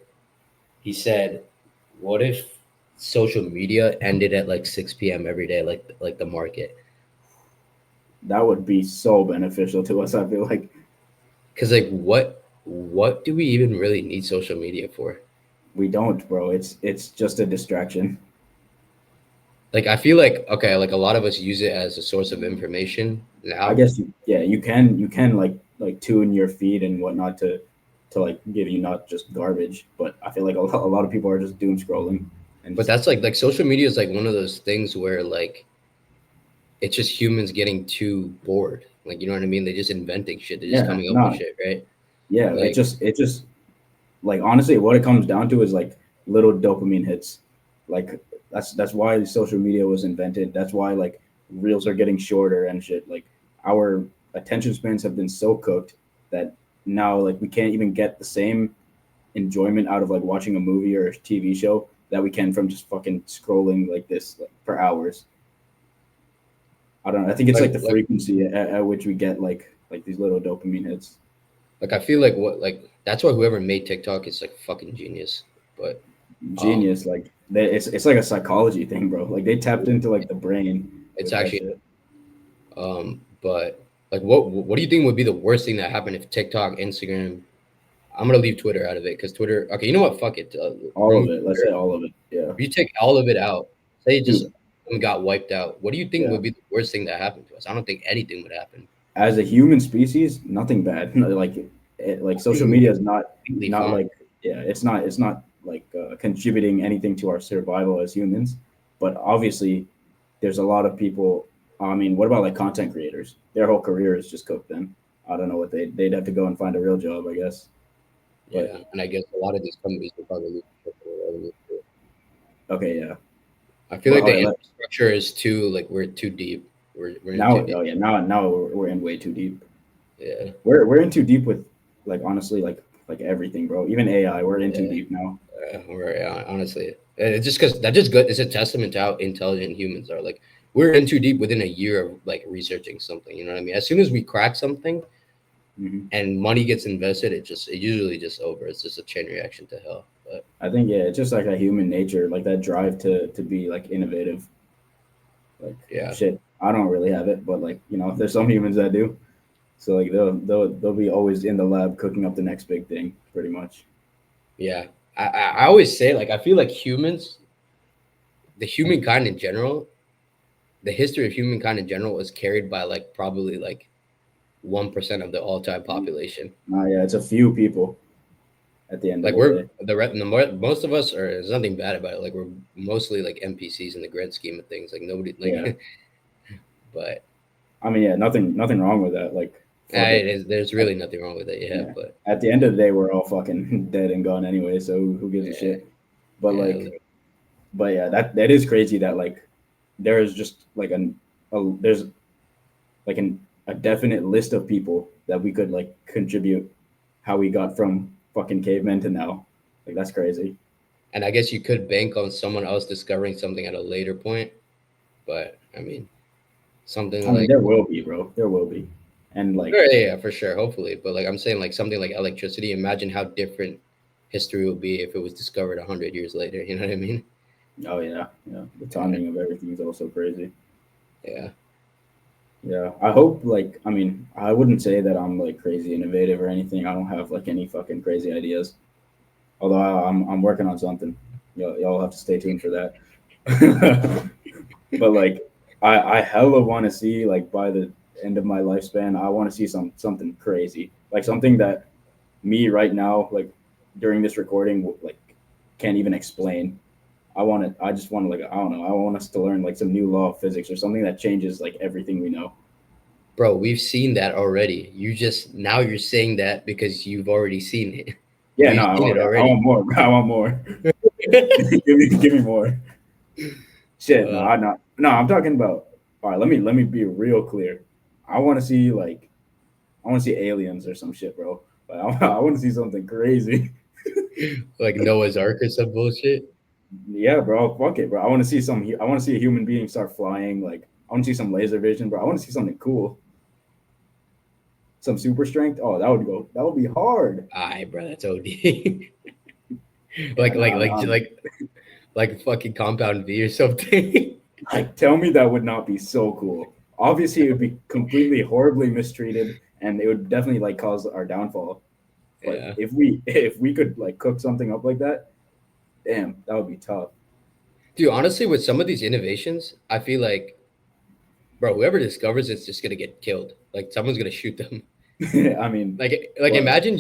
[SPEAKER 1] He said, "What if social media ended at like 6 p.m. every day, like the market?
[SPEAKER 2] that would be so beneficial to us. I feel like
[SPEAKER 1] Because like what do we even really need social media for?
[SPEAKER 2] we don't, bro. It's just a distraction.
[SPEAKER 1] Like I feel like okay, like a lot of us use it as a source of information
[SPEAKER 2] I
[SPEAKER 1] now,
[SPEAKER 2] guess yeah, you can like tune your feed and whatnot to like give you not just garbage, but I feel like a lot of people are just doom scrolling and
[SPEAKER 1] but
[SPEAKER 2] just
[SPEAKER 1] that's like social media is like one of those things where like it's just humans getting too bored. Like you know what I mean? They're just inventing shit. They're just
[SPEAKER 2] yeah,
[SPEAKER 1] coming up with
[SPEAKER 2] no,
[SPEAKER 1] shit, right?
[SPEAKER 2] yeah,
[SPEAKER 1] Like
[SPEAKER 2] it just like honestly what it comes down to is like little dopamine hits. Like that's why social media was invented. That's why like reels are getting shorter and shit. Like our attention spans have been so cooked that now like we can't even get the same enjoyment out of like watching a movie or a TV show that we can from just fucking scrolling like this like, for hours. I don't know. I think it's
[SPEAKER 1] like
[SPEAKER 2] like the
[SPEAKER 1] like
[SPEAKER 2] frequency at which we get like these little dopamine hits.
[SPEAKER 1] like I feel like what like that's why whoever made TikTok is like fucking genius. But um
[SPEAKER 2] Genius, like it's like a psychology thing, bro. Like they tapped into like the brain
[SPEAKER 1] it's
[SPEAKER 2] with that
[SPEAKER 1] actually
[SPEAKER 2] shit.
[SPEAKER 1] but like what do you think would be the worst thing that happened if TikTok, Instagram, I'm gonna leave Twitter out of it because Twitter. Okay, you know what? Fuck it.
[SPEAKER 2] All of
[SPEAKER 1] Remove
[SPEAKER 2] it. Let's
[SPEAKER 1] Twitter.
[SPEAKER 2] say all of it. Yeah,
[SPEAKER 1] If you take all of it out, say it just
[SPEAKER 2] dude.
[SPEAKER 1] got wiped out. What do you think
[SPEAKER 2] Yeah.
[SPEAKER 1] would be the worst thing that happened to us? I don't think anything would happen.
[SPEAKER 2] As a human species, nothing bad. Like like
[SPEAKER 1] I think
[SPEAKER 2] social
[SPEAKER 1] we would
[SPEAKER 2] media
[SPEAKER 1] be
[SPEAKER 2] is
[SPEAKER 1] completely
[SPEAKER 2] not
[SPEAKER 1] fine.
[SPEAKER 2] like yeah, it's not like contributing anything to our survival as humans. But obviously, there's a lot of people. I mean, what about like content creators? Their whole career is just cooked. Then I don't know what they'd have to go and find a real job, I guess. But
[SPEAKER 1] Yeah, and I guess a lot of these companies will probably lose revenue too.
[SPEAKER 2] okay, yeah.
[SPEAKER 1] I feel
[SPEAKER 2] Well,
[SPEAKER 1] like
[SPEAKER 2] all
[SPEAKER 1] the
[SPEAKER 2] right.
[SPEAKER 1] infrastructure is too like we're too deep. We're in too
[SPEAKER 2] Now,
[SPEAKER 1] deep.
[SPEAKER 2] oh yeah, now we're in way too deep.
[SPEAKER 1] Yeah,
[SPEAKER 2] We're in too deep with like honestly like everything, bro. Even AI, we're in too
[SPEAKER 1] yeah,
[SPEAKER 2] deep now.
[SPEAKER 1] we're honestly. It's just because that just good. It's a testament to how intelligent humans are. Like we're in too deep within a year of like researching something. You know what I mean? As soon as we crack something,
[SPEAKER 2] Hmm.
[SPEAKER 1] and money gets invested, it usually just over. It's just a chain reaction to hell. But
[SPEAKER 2] I think yeah, it's just like a human nature, like that drive to be like innovative. Like
[SPEAKER 1] yeah,
[SPEAKER 2] shit, I don't really have it, but like there's some humans that do. So like they'll be always in the lab cooking up the next big thing, pretty much.
[SPEAKER 1] yeah. I always say like I feel like humans, the humankind in general, the history of humankind in general is carried by like probably like 1% of the all time population.
[SPEAKER 2] Yeah, it's a few people at the end of
[SPEAKER 1] Like
[SPEAKER 2] the
[SPEAKER 1] we're
[SPEAKER 2] day.
[SPEAKER 1] most of us are. There's nothing bad about it. Like we're mostly like NPCs in the grand scheme of things. Like nobody
[SPEAKER 2] Yeah,
[SPEAKER 1] like, but
[SPEAKER 2] I mean, yeah, nothing wrong with that. Like, fuck it.
[SPEAKER 1] there's
[SPEAKER 2] At,
[SPEAKER 1] really nothing wrong with it. Yeah,
[SPEAKER 2] yeah,
[SPEAKER 1] but
[SPEAKER 2] at the end of the day, we're all fucking dead and gone anyway. So who gives a
[SPEAKER 1] yeah,
[SPEAKER 2] shit? But
[SPEAKER 1] yeah,
[SPEAKER 2] but yeah, that is crazy. That like there is just like there's like a definite list of people that we could like contribute how we got from fucking cavemen to now. Like that's crazy.
[SPEAKER 1] and I guess you could bank on someone else discovering something at a later point. But I mean, something
[SPEAKER 2] I mean,
[SPEAKER 1] like
[SPEAKER 2] there will be, bro. There will be, and like,
[SPEAKER 1] sure, yeah, for sure, hopefully. But like I'm saying, like something like electricity. Imagine how different history would be if it was discovered 100 years later. You know what I mean?
[SPEAKER 2] oh yeah, yeah. The
[SPEAKER 1] Yeah,
[SPEAKER 2] timing of everything is also crazy.
[SPEAKER 1] yeah,
[SPEAKER 2] Yeah, I hope like I mean I wouldn't say that I'm like crazy innovative or anything. I don't have like any fucking crazy ideas. Although I'm working on something. y'all have to stay tuned for that. But like, I hella want to see like by the end of my lifespan, I want to see something crazy, like something that me right now, like during this recording, like can't even explain. I just want to like I don't know. I want us to learn like some new law of physics or something that changes like everything we know.
[SPEAKER 1] Bro, we've seen that already. You just now you're saying that because you've already seen it.
[SPEAKER 2] Yeah, no,
[SPEAKER 1] We've seen it
[SPEAKER 2] I
[SPEAKER 1] already.
[SPEAKER 2] want more. I want more. Give me more. Shit, no,
[SPEAKER 1] uh,
[SPEAKER 2] no. I'm talking about. All right, let me be real clear. I want to see like I want to see aliens or some shit, bro. Like, I want to see something crazy.
[SPEAKER 1] like Noah's Ark or some bullshit.
[SPEAKER 2] Yeah, bro. Fuck it, bro. I want to see some. I want to see a human being start flying. Like I want to see some laser vision, bro. I want to see something cool. Some super strength. Oh, that would go. That would be hard.
[SPEAKER 1] Alright, bro, that's OD.
[SPEAKER 2] Yeah, no,
[SPEAKER 1] like fucking Compound V or something.
[SPEAKER 2] like tell me that would not be so cool. Obviously, it would be completely horribly mistreated, and it would definitely like cause our downfall. But
[SPEAKER 1] Yeah.
[SPEAKER 2] if we could like cook something up like that, damn, that would be tough.
[SPEAKER 1] Dude, honestly, with some of these innovations, I feel like, bro, whoever discovers it's just gonna get killed. Like someone's gonna shoot them.
[SPEAKER 2] I mean,
[SPEAKER 1] Like
[SPEAKER 2] what?
[SPEAKER 1] imagine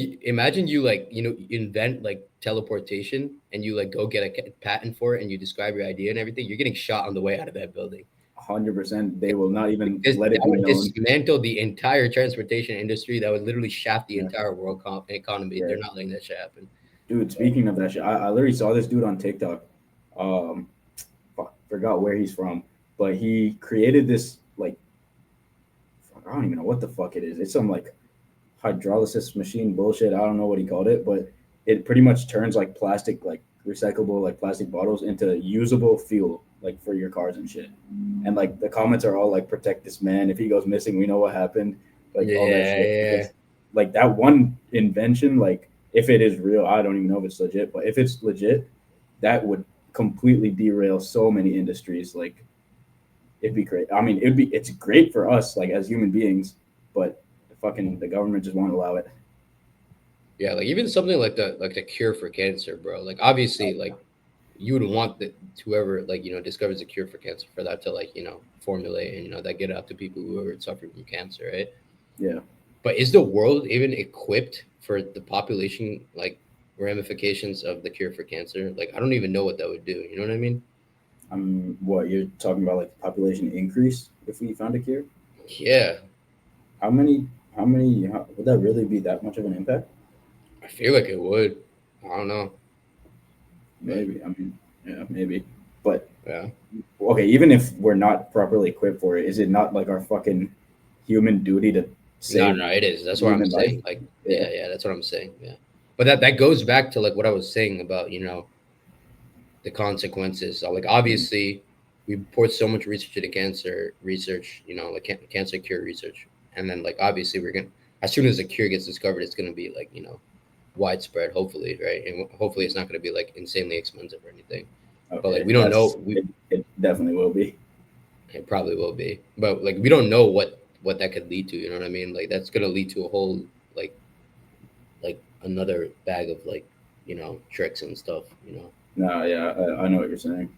[SPEAKER 1] you like invent like teleportation and you like go get a patent for it and you describe your idea and everything. You're getting shot on the way out of that building.
[SPEAKER 2] 100%. They will not even let
[SPEAKER 1] That
[SPEAKER 2] it be
[SPEAKER 1] would
[SPEAKER 2] known.
[SPEAKER 1] dismantle the entire transportation industry. That would literally shaft the
[SPEAKER 2] Yeah,
[SPEAKER 1] entire world economy.
[SPEAKER 2] yeah.
[SPEAKER 1] They're not letting that shit happen.
[SPEAKER 2] Dude, speaking of that shit, I literally saw this dude on TikTok. Um, fuck, forgot where he's from, but he created this like fuck, I don't even know what the fuck it is. It's some like hydrolysis machine bullshit. I don't know what he called it, but it pretty much turns like plastic, like recyclable, like plastic bottles into usable fuel, like for your cars and shit. And like the comments are all like, "Protect this man. If he goes missing, we know what happened." Like all that
[SPEAKER 1] Yeah,
[SPEAKER 2] shit.
[SPEAKER 1] yeah.
[SPEAKER 2] Because like that one invention, like if it is real, I don't even know if it's legit, but if it's legit, that would completely derail so many industries. Like it'd be great. I mean, it's great for us like as human beings, but the government just won't allow it.
[SPEAKER 1] Yeah, like even something like the cure for cancer, bro. Like obviously, like you would want that whoever like discovers a cure for cancer for that to like formulate and that get out to people who are suffering from cancer, right?
[SPEAKER 2] Yeah.
[SPEAKER 1] But is the world even equipped for the population like ramifications of the cure for cancer? Like I don't even know what that would do. You know what I mean?
[SPEAKER 2] What you're talking about, like population increase if we found a cure?
[SPEAKER 1] Yeah,
[SPEAKER 2] How many? Would that really be that much of an impact?
[SPEAKER 1] I feel like it would. I don't know, but
[SPEAKER 2] Maybe. I mean, yeah, maybe. But
[SPEAKER 1] yeah.
[SPEAKER 2] okay, even if we're not properly equipped for it, is it not like our fucking human duty to
[SPEAKER 1] No,
[SPEAKER 2] save
[SPEAKER 1] no, it is. That's what I'm
[SPEAKER 2] human life?
[SPEAKER 1] saying. Like,
[SPEAKER 2] Yeah.
[SPEAKER 1] yeah, that's what I'm saying. Yeah, but that goes back to like what I was saying about the consequences. Like,
[SPEAKER 2] Mm.
[SPEAKER 1] obviously, we poured so much research into cancer research. Like cancer cure research, and then like obviously we're gonna as soon as a cure gets discovered, it's gonna be like widespread. Hopefully, right? And hopefully, it's not gonna be like insanely expensive or anything. But like
[SPEAKER 2] Okay,
[SPEAKER 1] we don't
[SPEAKER 2] that's
[SPEAKER 1] know.
[SPEAKER 2] it. It definitely will be.
[SPEAKER 1] It probably will be, but like we don't know what that could lead to. You know what I mean? Like that's gonna lead to a whole like another bag of like tricks and stuff.
[SPEAKER 2] No, yeah, I know what you're saying.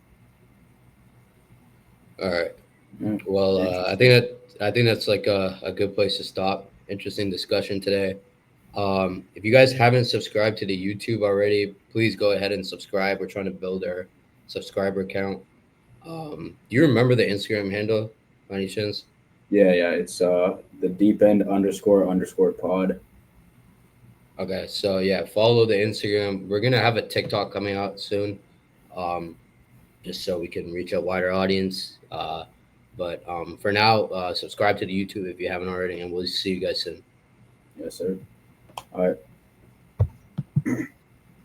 [SPEAKER 1] All right.
[SPEAKER 2] Yeah,
[SPEAKER 1] Well,
[SPEAKER 2] interesting.
[SPEAKER 1] I think that's like a good place to stop. Interesting discussion today. If you guys haven't subscribed to the YouTube already, please go ahead and subscribe. We're trying to build our subscriber count. Do you remember the Instagram handle by any chance?
[SPEAKER 2] Yeah, yeah. It's the deep end underscore underscore pod.
[SPEAKER 1] Okay, so yeah, follow the Instagram. We're gonna have a TikTok coming out soon, um, just so we can reach a wider audience. But for now, subscribe to the YouTube if you haven't already, and we'll see you guys soon.
[SPEAKER 2] Yes, sir. All right.